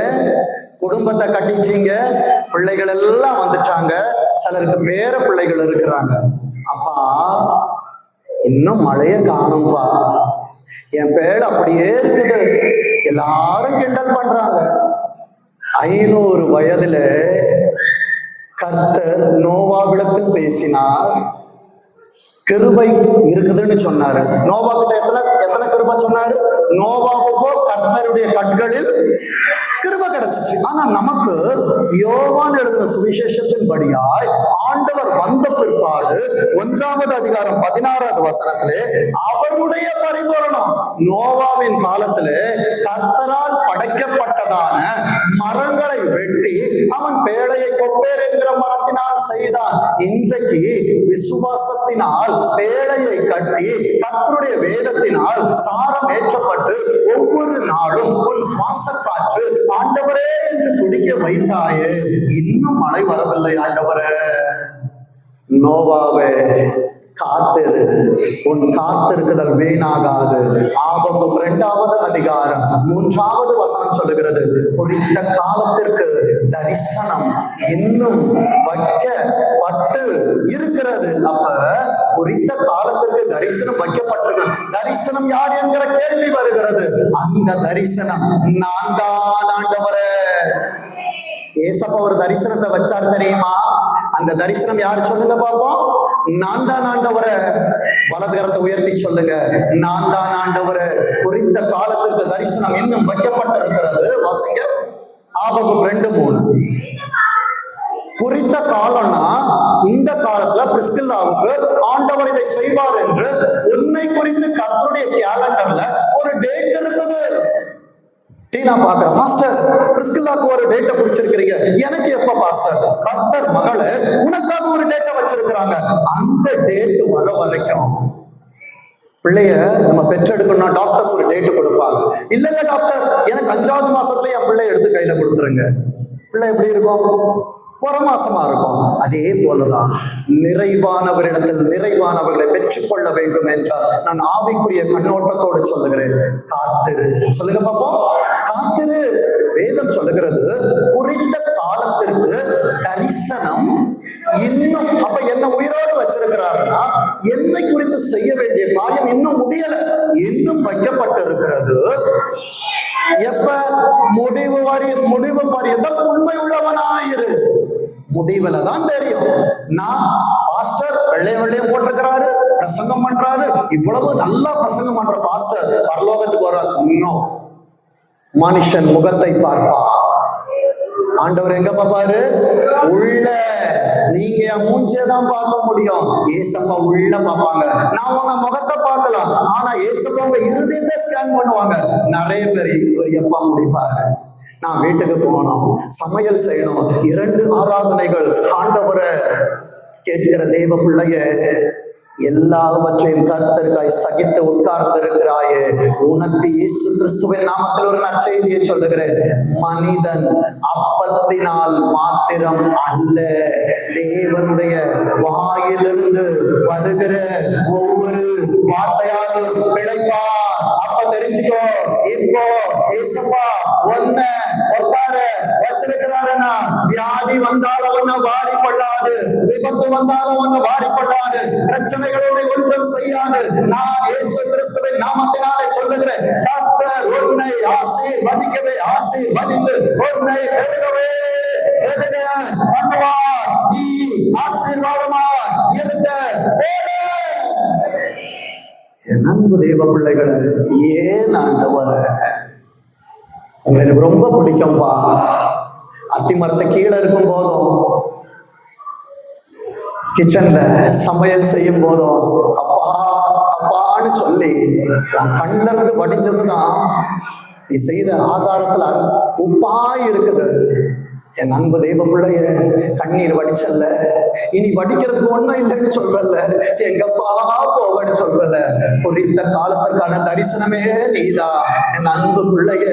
குடும்பத்தை கட்டிட்டீங்க, பிள்ளைகள் எல்லாம் வந்துட்டாங்க, சிலருக்கு பேர பிள்ளைகள் இருக்கிறாங்க. அப்பா இன்னும் மழைய காணும்பா, என் பேழை அப்படியே இருக்குது, எல்லாரும் கிண்டல் பண்றாங்க. 500 வயதுல கர்த்தர் நோவாவிடத்தில் பேசினார், கிருபை இருக்குதுன்னு சொன்னாரு. நோவா கிட்ட எத்தனை கிருபை சொன்னாரு? நோவாவுக்கோ கர்த்தருடைய கண்களில் கிருபை கிடைச்சிச்சு. ஆனா நமக்கு யோவான் எழுதின சுவிசேஷத்தின் படியாய் ஆண்டவர் வந்த பிற்பாடு 1ஆம் அதிகாரம் 16வது வசனத்திலே அவருடைய பரிபூரணம். நோவாவின் காலத்திலே கர்த்தரால் படைக்கப்பட்டதான மரங்களை வெட்டி அவன் பேழையை கொப்பேர் என்கிற மரத்தினால் செய்தான். இன்றைக்கு விசுவாசத்தினால் பேழையை கட்டி கர்த்தருடைய வேதத்தினால் சாரம் ஏற்றப்பட்டு ஒவ்வொரு நாளும் ஒரு சுவாச காற்று ஆண்டவரே என்று துடிக்க வைத்தாயே, இன்னும் மழை வரவில்லை ஆண்டவரே. நோவாவே காத்திரு, உன் காத்திருக்குதல் வீணாகாது. ஆபகம் 2ஆம் அதிகாரம் 3வது வசனம் சொல்லுகிறது, குறித்த காலத்திற்கு தரிசனம் இன்னும் வைக்கப்பட்டு இருக்கிறது. அப்ப குறித்த காலத்திற்கு தரிசனம் வைக்கப்பட்டிருக்கிறது. தரிசனம் யார் என்கிற கேள்வி வருகிறது. அந்த தரிசனம் நான் தான் ஆண்டவரே. ஏசப்பா ஒரு தரிசனத்தை வச்சார் தெரியுமா? அந்த தரிசனம் யார் சொல்லுங்க பாப்போம். நான் தான் ஆண்டவரே. வலது கரத்தை உயர்த்தி சொல்லுங்க, நான் தான் ஆண்டவரே. குறித்த காலத்திற்கு தரிசனம் இன்னும் வைக்கப்பட்டிருக்கிறது. வாசிங்க ஆபகம் 2:3. குறித்த காலம்னா இந்த காலத்துல பிரிஸ்கில்லாவுக்கு ஆண்டவர் இதை செய்வார் என்று உன்னை குறித்து கர்த்தருடைய கேலண்டர்ல ஒரு டேட் இருக்குது. நான் பாக்குறேன், பாஸ்டர் பிரிஸ்கில்லாக்கு ஒரு டேட்டை குறிச்சிருக்கிறீங்க. எனக்கு எப்ப பாஸ்டர்? கர்த்தர் மகள உனக்காக ஒரு டேட்டை வச்சிருக்கிறாங்க. அந்த டேட் வர வரைக்கும் பிள்ளைய நம்ம பெற்றெடுக்கணும். டாக்டர்ஸ் ஒரு டேட்டு கொடுப்பாங்க. இல்லைங்க டாக்டர், எனக்கு 5வது மாசத்துல என் பிள்ளைய எடுத்து கையில கொடுத்துருங்க. பிள்ளை எப்படி இருக்கும்? புறமாசமா இருக்கும். அதே போலதான் நிறைவானவரிடத்தில் நிறைவானவர்களை பெற்றுக்கொள்ள வேண்டும் என்றால் நான் ஆவிக்குரிய கண்ணோட்டத்தோடு சொல்லுகிறேன், காத்திரு. சொல்லுங்க பாப்போம், காத்திரு. வேதம் சொல்லுகிறது குறித்த காலத்திற்கு தரிசனம் இன்னும். அப்ப என்ன உயிரோடு வச்சிருக்கிறாருன்னா என்னை குறித்து செய்ய வேண்டிய காரியம் இன்னும் முடியல, இன்னும் வைக்கப்பட்டு இருக்கிறது. எப்ப? முடிவு பரியந்தம் உண்மை உள்ளவனாயிரு. முடிவுல தான் தெரியும். நான் பாஸ்டர் வெள்ளையும் போட்டிருக்கிறாரு, பிரசங்கம் பண்றாரு, இவ்வளவு நல்லா பிரசங்கம் பண்ற பாஸ்டர் பரலோகத்துக்கு வர்றாரு. இன்னும் மனுஷன் முகத்தை பார்ப்பான், ஆண்டவர் எங்க பாப்பாரு? உள்ள. நீங்க மூஞ்சேதான் பார்க்க முடியும், ஏசப்பா உள்ள பார்ப்பாங்க. நான் உங்க முகத்தை பார்க்கலாம், ஆனா ஏசப்பா உங்க இருதயத்தை ஸ்கேன் பண்ணுவாங்க. நிறைய பேர் இவர் எப்பா முடிப்பாரு. நான் வீட்டுக்கு போகணும், சமையல் செய்யணும், 2 ஆராதனைகள் ஆண்டவரை கேட்கிற தேவ பிள்ளைய எல்லாவற்றையும் கர்த்தருக்காய் சகித்து உட்கார்ந்து இருக்கிறாயே, உனக்கு இயேசு கிறிஸ்துவின் நாமத்தில் ஒரு நற்செய்தியை சொல்லுகிறேன். மனிதன் அப்பத்தினால் மாத்திரம் அல்ல, தேவனுடைய வாயிலிருந்து வருகிற ஒவ்வொரு வார்த்தையாலும் பிழைப்பார். அப்ப தெரிஞ்சுக்கோ, இப்போ ஏசப்பா ஒன்ன உட்கார வச்சிருக்கிறாருன்னா வியாதி வந்தாலும் ஒன்ன வாரி கொள்ளாது, விபத்து வந்தாலும் ஒன்ன வாரி கொள்ளாது, பிரச்சனைகளோட ஒன்றும் செய்யாது. நான் இயேசு கிறிஸ்துவின் நாமத்தினாலே சொல்லுகிறேன், கர்த்தர் உன்னை ஆசீர்வதிக்கவே ஆசீர்வதித்து உன்னை பெருகவே பெருக பண்ணுவார். நீ ஆசீர்வாதமா இருக்க. என் அன்பு தேவ பிள்ளைகளை, ஏன் ஆண்டவர உங்களை எனக்கு ரொம்ப பிடிக்கும்பா. அத்தி மரத்தை கீழே இருக்கும் போதும், கிச்சன்ல சமையல் செய்யும் போதும் அப்பா அப்பான்னு சொல்லி கண்ல இருந்து வடிஞ்சதுதான் நீ செய்த ஆதாரத்துல உப்பா இருக்குது. என் அன்பு தெய்வ பிள்ளைய கண்ணீர் வடிச்சல்ல, இனி வடிக்கிறதுக்கு ஒண்ணும் இல்லைன்னு சொல்றல, எங்கப்பா போவன்னு சொல்றல. குறித்த காலத்திற்கான தரிசனமே நீதான். என் அன்பு பிள்ளைய,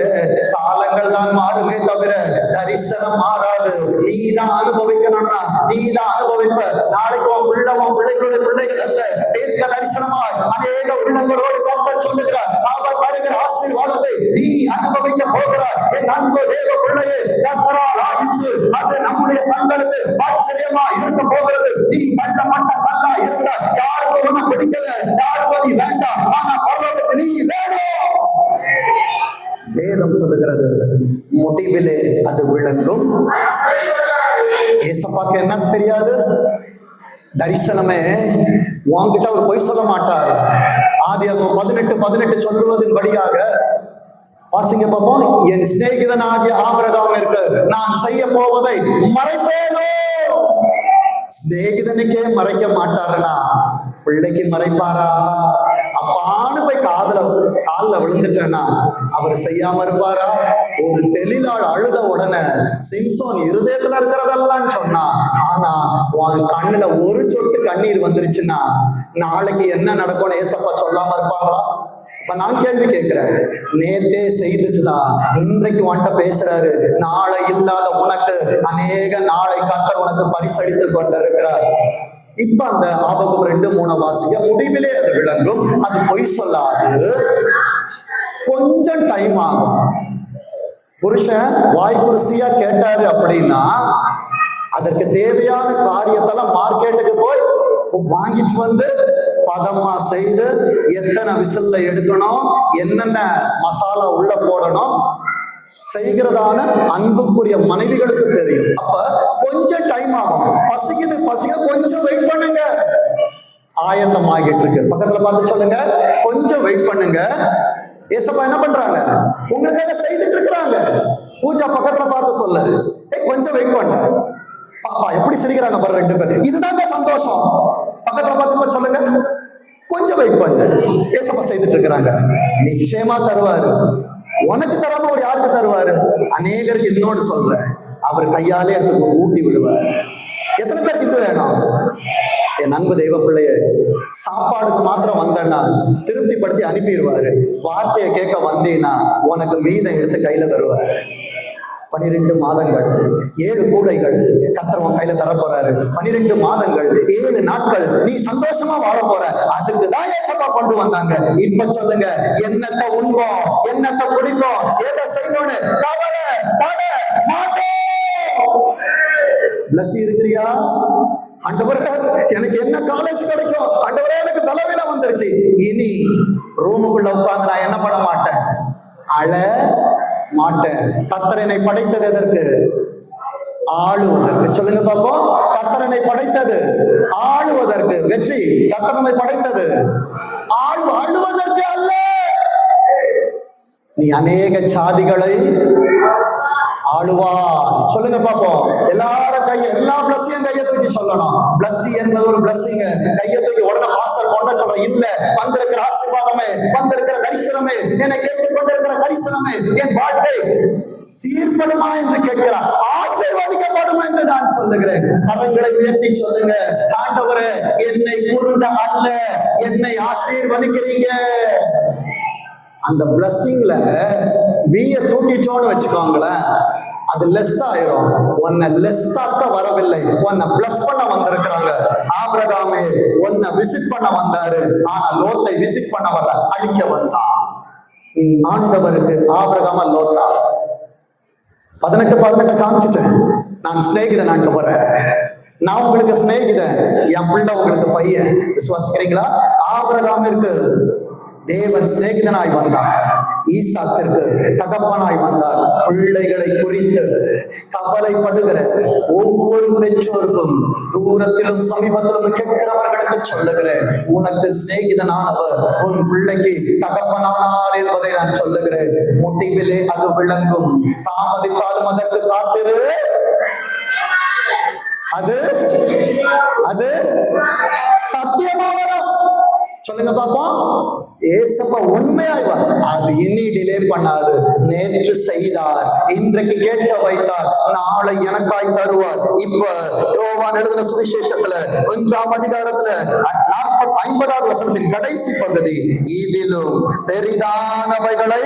காலங்கள் தான் மாறுமே தவிர தரிசனம் மாறாது. நீதான் அனுபவிக்கணும்னா நீதான் அனுபவிப்ப. நாளைக்கு உன் பிள்ளைகளுடைய பிள்ளைகள் அல்ல, தீர்க்க தரிசனமா அநேக உள்ளங்களோடு கர்த்தர் சொல்லுகிறார். அவர் வருகிற ஆசீர்வாதத்தை நீ அனுபவிக்க போகிறார். என் அன்பு தேவ பிள்ளையே, கர்த்தரால் ஆயிற்று. அது நம்முடைய கண்களுக்கு ஆச்சரியமா இருக்க போகிறது. நீ மட்ட கல்லா இருந்தா யாருக்கும் ஒண்ணு பிடிக்கல, யாருக்கும் நீ வேண்டாம், ஆனா பரலோகத்துக்கு நீ வேணும். வேதம் சொல்லுகிறது, முடிவிலே அது விளங்கும். ஏசப்பாக்கு என்ன தெரியாது? தரிசனமே உன்கிட்ட அவர் பொய் சொல்ல மாட்டார். ஆதியாகமம் 18:18 சொல்லுவதன் படியாக வாசிங்க பாப்போம். என் சிநேகிதன் ஆகிய ஆபிரகாமிற்கு நான் செய்ய போவதை மறைப்பேனோ? சிநேகிதனுக்கே மறைக்க மாட்டாருன்னா பிள்ளைக்கு மறைப்பாரா? அப்பான்னு போய் காலில் விழுந்துட்டேன்னா அவர் செய்யாம இருப்பாரா? ஒரு தெளிலாள் அழுத உடனே சிம்சோன் இருதயத்துல இருக்கிறதெல்லாம் சொன்னா, ஆனா உன் கண்ணுல ஒரு சொட்டு கண்ணீர் வந்துருச்சுன்னா நாளைக்கு என்ன நடக்கும்னு ஏசப்பா சொல்லாம இருப்பாங்களா? இப்ப நான் கேள்வி கேட்கிறேன், நேத்தே செய்துச்சுதான் இன்றைக்கு உன்கிட்ட பேசுறாரு. நாளை இல்லாத உனக்கு அநேக நாளை கர்த்தர் உனக்கு பரிசளித்து கொண்டிருக்கிறார். இப்ப அந்த ஆபகம் 2:3 வாசிக்க முடிவிலே அது விளங்கும். அது பொய் சொல்லாது, கொஞ்சம் டைம் ஆகும். புருஷன் வாய்ப்புருசியா கேட்டாரு அப்படின்னா அதற்கு தேவையான காரியத்தெல்லாம் மார்க்கெட்டுக்கு போய் வாங்கிட்டு வந்து பதமா செய்து எத்தனை விசில்ல எடுக்கணும், என்னென்ன மசாலா உள்ள போடணும் செய்கிறதான அன்புக்குரிய மனைவிகளுக்கு தெரியும். அப்ப கொஞ்சம் டைம் ஆகும். பசிக்க கொஞ்சம் வெயிட் பண்ணுங்க. ஆயத்தம் ஆகிட்டு இருக்கு. பக்கத்துல பார்த்து சொல்லுங்க, கொஞ்சம் வெயிட் பண்ணுங்க. ஏசப்பா என்ன பண்றாங்க? உங்களுக்காக செய்துட்டு இருக்கிறாங்க. பூஜா பக்கத்துல பார்த்து சொல்லு, கொஞ்சம் வெயிட் பண்ணு. பாப்பா எப்படி சிரிக்கிறாங்க பாரு 2 பேர். இதுதாங்க சந்தோஷம். பக்கத்துல பார்த்து சொல்லுங்க, கொஞ்சம் வெயிட் பண்ணு. ஏசப்பா செய்துட்டு இருக்கிறாங்க. நிச்சயமா தருவாரு. உனக்கு தராம அவர் யாருக்கு தருவாரு? அநேகருக்கு இன்னொன்று சொல்றேன், அவர் கையாலே எடுத்து ஊட்டி விடுவார். எத்தனை பேருக்கு இது வேணும்? என் அன்பு தெய்வ பிள்ளைய, சாப்பாடுக்கு மாத்திரம் வந்தேன்னா திருப்திப்படுத்தி அனுப்பிடுவாரு. வார்த்தையை கேட்க வந்தீங்கன்னா உனக்கு மீதம் எடுத்து கையில தருவாரு. 12 மாதங்கள் 7 கூடைகள் கர்த்தர் உன் கையில தர போறாரு. 12 மாதங்கள் 7 நாட்கள் நீ சந்தோஷமா வாழ போற. அதுக்கு தான் ஏசப்பா கொண்டு வந்தாங்க. இப்ப சொல்லுங்க, என்னத்தை உண்போம், என்னத்தை குடிப்போம், எதை செய்வோன்னு கவலை பட மாட்டோம். பிளஸ் இருக்கிறியா? ஆண்டவரே எனக்கு என்ன காலேஜ் கிடைக்கும், ஆண்டவரே எனக்கு பலவீனம் வந்துருச்சு. இனி ரூமுக்குள்ள உட்கார்ந்து நான் என்ன பண்ண மாட்டேன், அழ மாட்டேன். கர்த்தர் என்னை படைத்தது எதற்கு? ஆளுவதற்கு. சொல்லுங்க பாப்போம். கர்த்தர் என்னை படைத்தது ஆளுவதற்கு. வெற்றி. கர்த்தர் நம்மை படைத்தது ஆளுவதற்கு அல்ல. நீ அநேக சாதிகளை ஆளுவா. சொல்லுங்க பாப்போம். எல்லாரும் எல்லா பிளஸையும் கையை தூக்கி சொல்லணும். பிளஸ் என்பது ஒரு பிளஸிங். கையை தூக்கி உடனே மாஸ்டர் கொண்ட சொல்றேன். இல்ல, வந்திருக்கிற ஆசீர்வாதமே, வந்திருக்கிற தரிசனமே, என்னை கேட்டுக் கொண்டிருக்கிற தரிசனமே என் வாழ்க்கை சீர்படுமா என்று கேட்கிறார். ஆசீர்வதிக்கப்படும் என்று நான் சொல்லுகிறேன். கரங்களை உயர்த்தி சொல்லுங்க, ஆண்டவரே என்னை குருட அல்ல, என்னை ஆசீர்வதிக்கிறீங்க. அந்த பிளஸிங்ல வீய தூக்கிட்டோன்னு வச்சுக்கோங்களேன், அது லெஸ் ஆயிரும். உன்னை லெஸ் ஆக்க வரவில்லை, உன்னை பிளஸ் பண்ண வந்திருக்கிறாங்க. ஆபிரகாமே உன்னை விசிட் பண்ண வந்தாரு, ஆனா லோத்தை விசிட் பண்ண வரல, அழிக்க வந்தான். நீ ஆண்டவருக்கு ஆபிரகாமா லோத்தா? 18 காமிச்சிட்டேன். நான் சிநேகிதன் ஆக்க போறேன். நான் உங்களுக்கு சிநேகிதன், என் பிள்ளை உங்களுக்கு பையன். விசுவாசிக்கிறீங்களா? ஆபிரகாமிற்கு தேவன் சிநேகிதனாய் வந்தார், ஈசாக்கிற்கு தகப்பனாய் வந்தார். பிள்ளைகளை குறித்து கவலைப்படுகிற ஒவ்வொரு பெற்றோருக்கும், தூரத்திலும் சமீபத்திலும் கேட்கிறவர்களுக்கு சொல்லுகிறேன், உனக்கு சிநேகிதனானவர் உன் பிள்ளைக்கு தகப்பனானார் என்பதை நான் சொல்லுகிறேன். முடிவிலே அது விளங்கும். தாமதித்தாலும் அதற்கு காத்திரு. அது சத்தியமா வரும். சொல்லுங்க பாப்போம். ஏசப்பா உண்மையாய்வார். அது இனி டிலே பண்ணாது. நேற்று செய்தார், இன்றைக்கு கேட்க வைத்தார், நாளை எனக்காய் தருவார். இப்ப யோவான் எழுதின சுவிசேஷத்துல 1ஆம் அதிகாரத்துல 50வது வசனத்தின் கடைசி பகுதி, இதிலும் பெரிதானவைகளை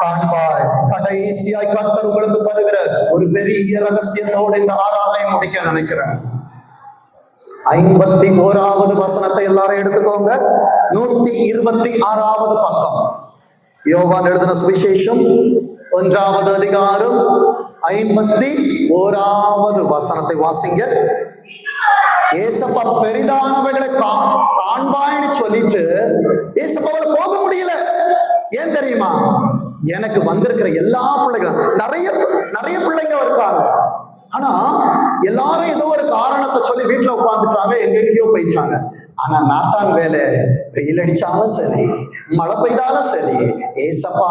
காண்பாய். கடைசியாய் கர்த்தர் உங்களுக்கு தருகிற ஒரு பெரிய ரகசியத்தோடு இந்த ஆராதனை முடிக்க நினைக்கிறேன். 51வது வசனத்தை எல்லாரும் எடுத்துக்கோங்க. 126வது பக்கம். யோவான் எழுதின சுவிசேஷம் 1ஆவது அதிகாரம் 51வது வசனத்தை வாசிங்க. ஏசப்பா பெரிதானவைகளை காண்பாய்னு சொல்லிட்டு ஏசப்பாவால போக முடியல. ஏன் தெரியுமா? எனக்கு வந்திருக்கிற எல்லா பிள்ளைகளும் நிறைய பிள்ளைங்க இருக்காங்க. ஆனா எல்லாரும் ஏதோ ஒரு காரணத்தை சொல்லி வீட்டுல உட்கார்ந்துட்டாங்க, எங்கெங்கயோ போயிட்டாங்க. ஆனா நாத்தான் வேலை, வெயில் அடிச்சாலும் சரி, மழை பெய்தாலும் சரி, ஏசப்பா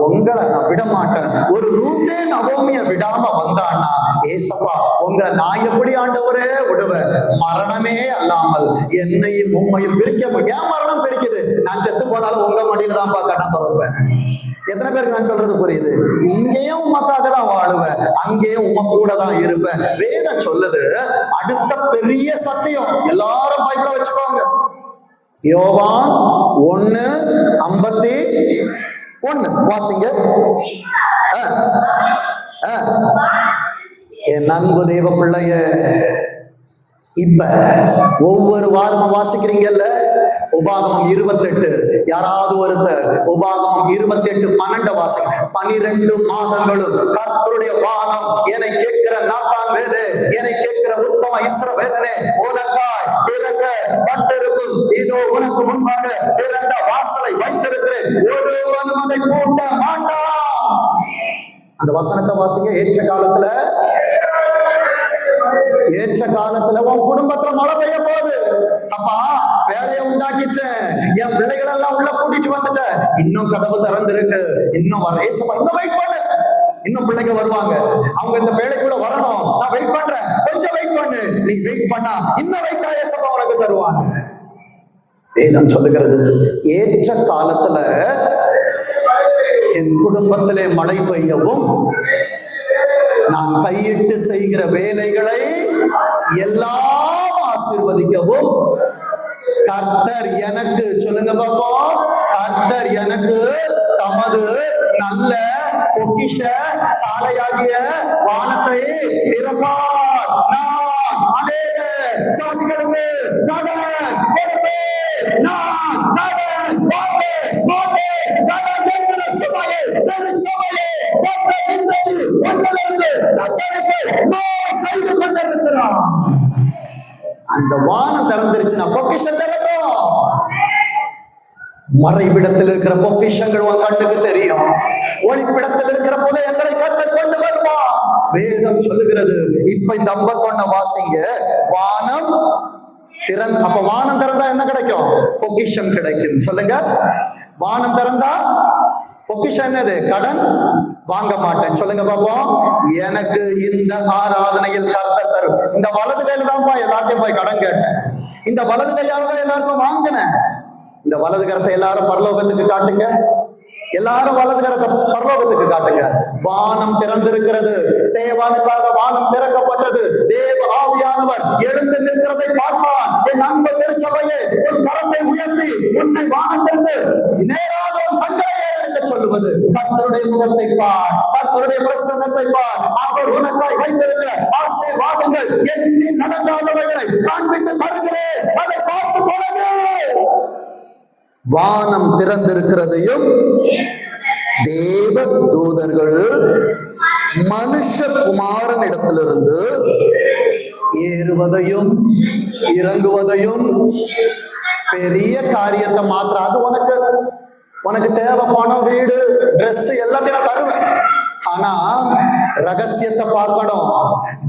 உங்களை நான் விட மாட்டேன். ஒரு ரூத்தே நவோமிய விடாம வந்தான்னா, ஏசப்பா உங்களை நான் எப்படி ஆண்டவரே விடுவேன்? மரணமே அல்லாமல் என்னையும் உண்மையும் பிரிக்க முடியும். மரணம் பிரிக்குது, நான் செத்து போனாலும் உங்க மடியில தான்ப்பா கடன் திறப்பேன். எத்தனை பேருக்கு நான் சொல்றது புரியுது? இங்கேயும் உமக்காக தான் வாழுவேன், அங்கேயும் உம கூட தான் இருப்பேன். வேதம் சொல்லுது. அடுத்த பெரிய சத்தியம் எல்லாரும் பைபிள வச்சுக்கோங்க. யோவான் 1:51 வாசிங்க. என் அன்பு தேவ பிள்ளைய, இப்ப ஒவ்வொரு வாரமும் வாசிக்கிறீங்கல்ல, உபாகமம் 28. யாராவது ஒருத்தர் உபாகமம் 28:12 வாசிங்க. 12 மாதங்களும் கர்த்தருடைய வானம் என்னை கேட்கிற நாத்தான் வேலே, என்னை கேட்கிற உத்தம இஸ்ரவேலனே, உனக்காய் திறக்க பட்டிருக்கும், இதோ உனக்கு முன்பாக திறந்த வாசலை வைத்திருக்கிறேன், ஒருவனும் அதை பூட்ட மாட்டான். அந்த வசனத்தை வாசிங்க. ஏற்ற காலத்துல உன் குடும்பத்துல மழை பெய்ய போகுது. அப்பா வேலையை உண்டாக்கிட்டேன், என் பிள்ளைகள் எல்லாம் உள்ள கூட்டிட்டு வந்துட்டேன், இன்னும் கதவு திறந்திருக்கு, இன்னும் வர ஏசப்பா, இன்னும் வெயிட் பண்ணு, இன்னும் பிள்ளைங்க வருவாங்க, அவங்க இந்த வேலைக்குள்ள வரணும், நான் வெயிட் பண்றேன், கொஞ்சம் வெயிட் பண்ணு. நீ வெயிட் பண்ணா இன்னும் வெயிட்டா ஏசப்பா உனக்கு தருவாங்க. வேதம் சொல்லுகிறது, ஏற்ற காலத்துல என் குடும்பத்திலே மழை பெய்யவும், நான் கையிட்டு செய்கிற வேலைகளை எல்லாம் ஆசீர்வதிக்கவும் கர்த்தர் எனக்கு, சொல்லுங்க பாப்போம், கர்த்தர் எனக்கு தமது நல்ல பொக்கிஷ சாலையாகிய வானத்தை திறப்பார். நான் அநேக ஜாதிகளுக்கு கடன் கொடுப்பேன். நான் கடன் சுமையை செய்து கொண்டிருக்கிறான். அந்த வானம் திறந்துருச்சுன்னா பொக்கிஷம் திறக்கும். மறைவிடத்தில் இருக்கிற பொக்கிஷங்கள் உன் கண்ணுக்கு தெரியும். ஒளிப்பிடத்தில் இருக்கிற புதையங்களை கண்டு கொண்டு வருமா. வேதம் சொல்லுகிறது. இப்ப இந்த 51 வாசிங்க. வானம் திறந்த, அப்ப வானம் திறந்தா என்ன கிடைக்கும்? பொக்கிஷம் கிடைக்கும். சொல்லுங்க, வானம் திறந்தா பொக்கிஷம் என்னது? கடன் வாங்க மாட்டேன். சொல்லுங்க பாப்போம். எனக்கு இந்த ஆராதனையில் கர்த்தர் தரும். இந்த வலது கையில தான்ப்பா எல்லாத்தையும் போய் கடன் கேட்டேன், இந்த வலது கையால தான் எல்லாருக்கும் வாங்கினேன். இந்த வலது கரத்தை எல்லாரும் பரலோகத்துக்கு காட்டுங்க. எல்லாரும் வலது கரத்தை பரலோகத்துக்கு காட்டுங்க. வானம் திறந்திருக்கிறது. ஸ்தேவானுக்காக வானம் திறக்கப்பட்டது. தேவ ஆவியானவர் எழுந்து நிற்கிறதை பார்ப்பான். என் அன்பு திருச்சபையே, உன் கரத்தை உயர்த்தி உன்னை வானத்திலிருந்து நேராக கண்களை ஏறெடுக்க சொல்லுவது. கர்த்தருடைய முகத்தை பார், கர்த்தருடைய பிரசன்னத்தை பார். அவர் உனக்காய் வைத்திருக்கிற ஆசீர்வாதங்கள் எண்ணி நடந்தாதவைகளை காண்பித்து தருகிறேன். அதை பார்த்து போனது. வானம் திறந்திருக்கிறதையும் தேவ தூதர்கள் மனுஷகுமாரன் இடத்திலிருந்து ஏறுவதையும் இறங்குவதையும், பெரிய காரியத்தை மாத்திரம். அது உனக்கு தேவை பணம், வீடு, ட்ரெஸ் எல்லாத்தையும் நான் தருவேன். ஆனா ரகசியத்தை பார்க்கணும்,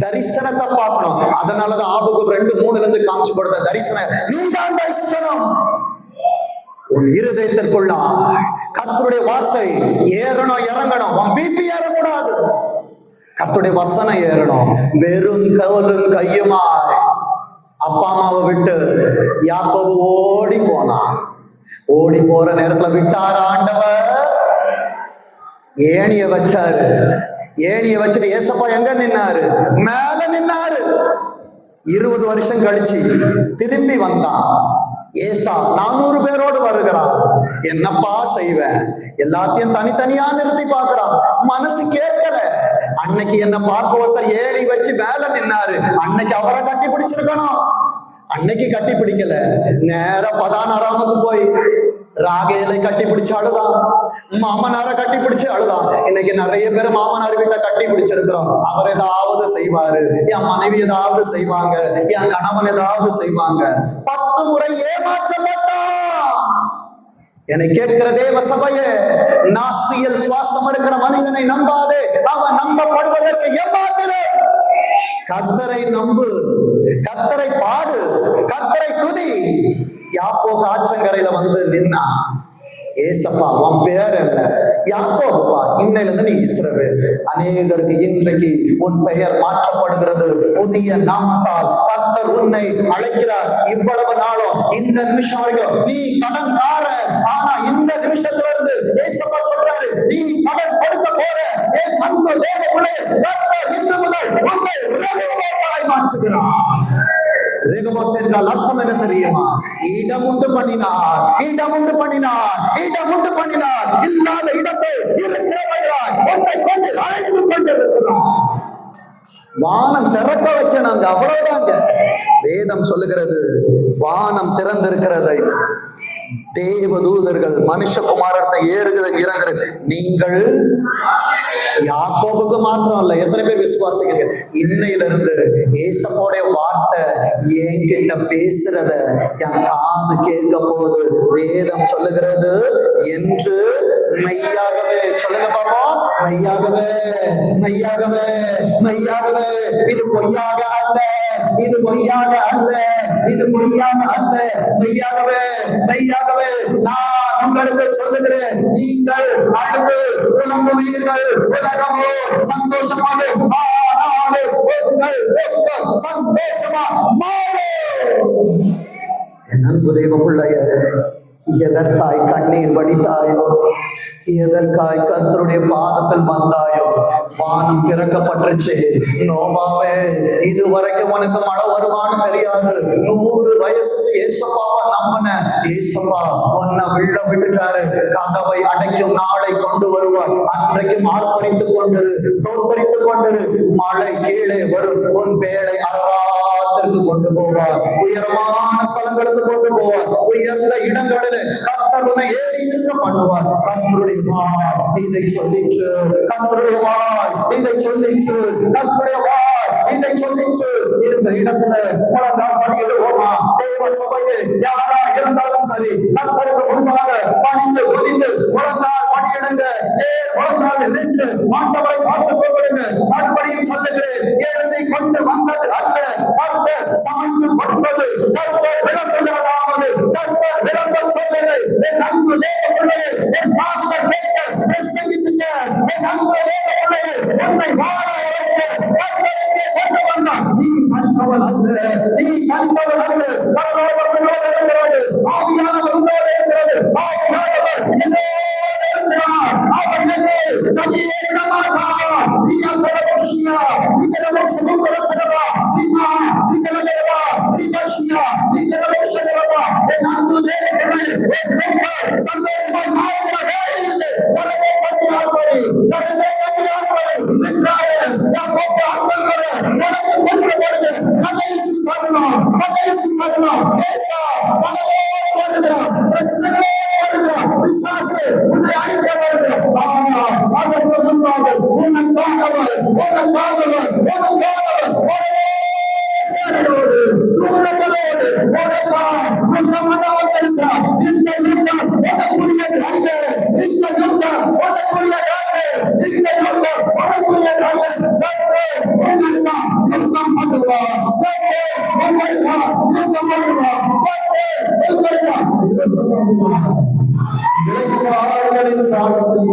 தரிசனத்தை பார்க்கணும். அதனாலதான் ஆபுக்கு 2:3 காமிச்சு கொடுத்த தரிசனம். நீதான் தரிசனம். உன் இருதயத்திற்குள்ள கர்த்தருடைய வார்த்தை ஏறணும், இறங்கணும். உன் பிபி ஏறக்கூடாது, கர்த்தருடைய வசனம் ஏறணும். வெறும் கவலும் கையுமா அப்பா அம்மாவை விட்டு யாக்கோபு ஓடி போனான். ஓடி போற நேரத்துல விட்டார் ஆண்டவர். ஏணிய வச்சாரு. ஏணிய வச்சுட்டு ஏசப்பா எங்க நின்னாரு? மேல நின்னாரு. 20 வருஷம் கழிச்சு திரும்பி வந்தான். ஏசா 400 பேரோடு வருகிறான். என்னப்பா செய்வேன்? எல்லாத்தையும் தனித்தனியா நிறுத்தி பார்க்கிறான். மனசு கேட்கல. அன்னைக்கு என்ன பார்க்க ஒருத்தர் ஏணி வச்சு மேல நின்னாரு. அன்னைக்கு அவரை கட்டி பிடிச்சிருக்கணும். அன்னைக்கு கட்டி பிடிக்கல. நேர பதான் அராமுக்கு போய் ராகேலை கட்டி பிடிச்சு அழுதான். மாமனார கட்டி பிடிச்சு அழுதான். இன்னைக்கு நிறைய பேர் மாமனார் வீட்டை கட்டி பிடிச்சிருக்கிறோம். அவர் ஏதாவது செய்வாரு, என் மனைவி ஏதாவது செய்வாங்க, என் கணவன் ஏதாவது செய்வாங்க. 10 முறை ஏமாற்றப்பட்டான். என்னை கேட்கிற தேவ சபையே, நாசியில் சுவாசம் இருக்கிற மனிதனை நம்பாதே. அவன் நம்பப்படுவதற்கு ஏமாத்திரு. கர்த்தரை நம்பு, கர்த்தரை பாடு, கர்த்தரை துதி. யாக்கோபு ஆற்றங்கரையில வந்து நின்னா, ஏசப்பா உன் பேர் என்ன? யாக்கோபுப்பா, இன்னையில இருந்து நீ இஸ்ரவேல். அநேகருக்கு இன்றைக்கு உன் பெயர் மாற்றப்படுகிறது. புதிய நாமத்தால் கர்த்தர் உன்னை அழைக்கிறார். இவ்வளவு நாளும் இந்த நிமிஷம் வரைக்கும் நீ கடன்காரன், ஆனா இந்த நிமிஷத்துல இருந்து ஏசப்பா சொல்றாரு, நீ கடன் கொடுக்க போற என் அன்பு தேவ பிள்ளையே, கர்த்தர் இன்று முதல் உன்னை ரெகோபோத்தாய் மாற்றுகிறார். ரெகோபோத் என்றால் அர்த்தம் என்ன தெரியுமா? இடம் உண்டு பண்ணினார், இடம் உண்டு பண்ணினார், இடம் உண்டு பண்ணினார். இல்லாத இடத்தை இருக்கிறவர்களாய் உன்னை கொண்டு அழைத்து கொண்டிருக்கிறார். வானம் திறக்க வைக்கணும், அவ்வளவுதாங்க. வேதம் சொல்லுகிறது, வானம் திறந்திருக்கிறதை தேவதூதர்கள் மனுஷகுமாரத்தை ஏறுகிறது இறங்குறது. நீங்கள் யாக்கோபுக்கு மாத்திரம் அல்ல, எத்தனை பேர் விசுவாசிக்கிறீங்க? இன்னையிலிருந்து ஏசப்போடைய வார்த்தை என்கிட்ட பேசுறத என் காது கேட்க போது வேதம் சொல்லுகிறது என்று மெய்யாகவே. சொல்லுங்க பாப்போம், மெய்யாகவே, மெய்யாகவே, மெய்யாகவே. இது பொய்யாக அல்ல, இது பொய்யாக அல்ல, இது பொய்யாக அல்ல, மெய்யாகவே, மெய்யாகவே. நான் உங்களுக்கு சொல்லுகிறேன், நீங்கள் அழுது புலம்புவீர்கள், உலகமோ சந்தோஷமாக ஆனாலும் உங்கள் சந்தோஷமா மாறும். என் அன்பு தேவ பிள்ளைய, எதற்காய் கண்ணீர் வடித்தாயோ, எதற்காய் கர்த்தருடைய பாதத்தில் வந்தாயோ? வானம் திறக்கப்பட்டுச்சு. நோபாவே, இதுவரைக்கும் உனக்கு மழை வருமானு தெரியாது. 100 வயசுக்கு ஏசப்பாவை நம்பின ஏசப்பா உன்னை விழ விட்டுட்டாரு. கதவை அடைக்கும் நாளை கொண்டு வருவார். அன்றைக்கும் ஆர்ப்பரித்துக் கொண்டிரு, சோர்பரித்துக் கொண்டிரு. மழை கீழே வரும், உன் வேலை அறத்திற்கு கொண்டு போவார், உயரமான ஸ்தலங்களுக்கு கொண்டு போவார், உயர்ந்த இடங்களில் கர்த்தர் உன்னை ஏறி இருக்க பண்ணுவார். கர்த்தருடைய வாய் இதை சொல்லிச்சு, கர்த்தருடைய வாய் இதை சொல்லிச்சு, கர்த்தருடைய வாய் இதை சொல்லிச்சு. இருந்த இடத்துல முழங்கால் படியிடுவோமா? தேவ சபையே யாரா இருந்தாலும் சரி, கர்த்தருக்கு முன்பாக பணிந்து குனிந்து முழங்கால் படியிடுங்க. முழங்கால் நின்று ஆண்டவரை பார்த்து கொள்ளுங்க. மறுபடியும் சொல்லுகிறேன், எழுதி கொண்டு வந்தது அல்ல, கர்த்தர் சமைத்து கொடுத்தது. கர்த்தர் விளம்புகிறதாவது, கர்த்தர் விளம்ப சொல்லுது. என் அன்பு தேவ பிள்ளையே, என் காதுகள் கேட்க பிரசங்கித்துக்க. என் அன்பு தேவ பிள்ளையே, உன்னை வாழ வைக்க கர்த்தருக்கே கொண்டு வந்தார். நீ கண்டவன் அல்ல, நீ கண்டவன் அல்ல. பரலோகம் உன்னோடு இருக்கிறது, ஆவியானவர் உன்னோடு இருக்கிறது. ஆவியானவர் என்னோடு இருக்கிறார். அவர் என்னை கையே விடமாட்டார். நீ அந்த ரகசியா, நீ ரகசியம் உங்களுக்கிறவா, நீமா நீங்களேவா, நீ ரகசியா, நீ ரகசியவா. என் அன்பு தேவ பிள்ளையே, சந்தோஷமாய் மாறுகிற வேலையிலே வரவே கட்டியார்படி, வரவே கட்டியார்படி நின்றாரே. யாக்கோபு ஆற்றங்கரை உனக்கு கொடுக்கப்படுது. கடைசி தருணம், கடைசி தருணம். ஏசா பலவோடு வருகிறார், பிரச்சனைகளோடு வருகிறார். பிசாசு உன்னை அழிக்க வருகிறார். ஆனால் அதற்கு முன்பாக உனக்காகவர், உனக்காகவர், உனக்காகவர் ஒரே தூரங்களோடு உனக்காக உன்னமனாக இருக்கிறார். இந்த யுத்தம் உனக்குரிய அல்ல, இந்த யுத்தம் உனக்குரிய அல்ல, இந்த யுத்தம் உனக்குரிய அல்ல. உங்களுக்காக யுத்தம் பண்ணுவார், உங்களுக்காக யுத்தம் பண்ணுவார், உங்களுக்காக யுத்தம் பண்ணுவார். இளைப்பாறுதலின் காலத்தில்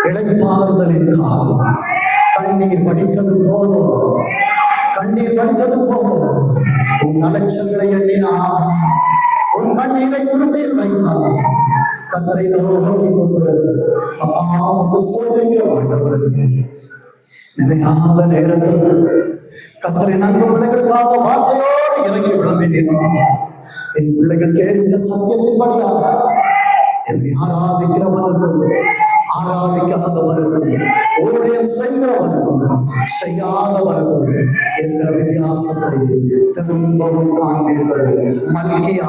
இளைப்பாறுதலின் காலம். கண்ணீர் வடித்தது போதும், கண்ணீர் வடித்தது போதும். உன் அலட்சங்களை எண்ணினார், உன் கண்ணீரை குருமையில் வைத்தார். கத்தரை நோக்கி கொள்கிறது. நினையாத நேரத்தில் கத்தரை நன்கு பிள்ளைகளுக்காக வார்த்தையோடு இறங்கி விளம்பினேன். என் பிள்ளைகள் கேட்ட சத்தியத்தின்படியாக என்னை ஆராதிக்கிறவனுக்கும் ஆராதிக்காதவனுக்கும் ஊழியம் செய்கிறவனுக்கும் செய்யாதவனுக்கும் என்கிற வித்தியாசத்தை திரும்பவும் காண்பீர்கள். மல்கியா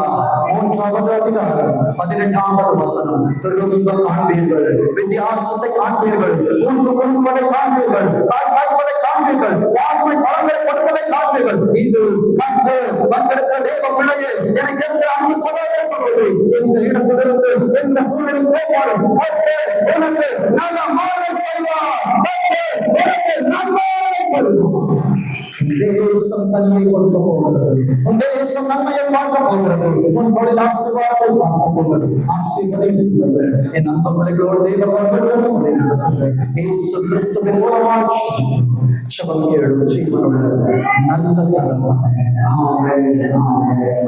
3வது அதிகாரம் 18வது வசனம். திரும்ப காண்பீர்கள், வித்தியாசத்தை காண்பீர்கள், கூட்டு கொடுப்பதை காண்பீர்கள், காய்ப்பதை காண்பீர்கள், வாழ்மை பழங்களை கொடுப்பதை காண்பீர்கள். இது கண்டு வந்திருக்கிற தேவ பிள்ளையே, எனக்கு என்ற அன்பு சகோதர சகோதரி, இந்த இடத்திலிருந்து எந்த சூழலில் போவாலும் உனக்கு நல்ல மாலை செய்வார், உனக்கு கனியை கொடுக்க போகிறது. உன் தேசம் நன்மையை பார்க்க போகிறது. உன் தொழில் ஆசீர்வாதத்தை பார்க்க போகிறது. ஆசீர்வதிக்கிறது. என் அந்த பிள்ளைகளோடு தெய்வ நடத்துகிறது. இயேசு கிறிஸ்துவின் மூலமாக ஜெபம் கேளும் ஜீவனுள்ள நல்ல தகப்பனே. ஆமென், ஆமென்.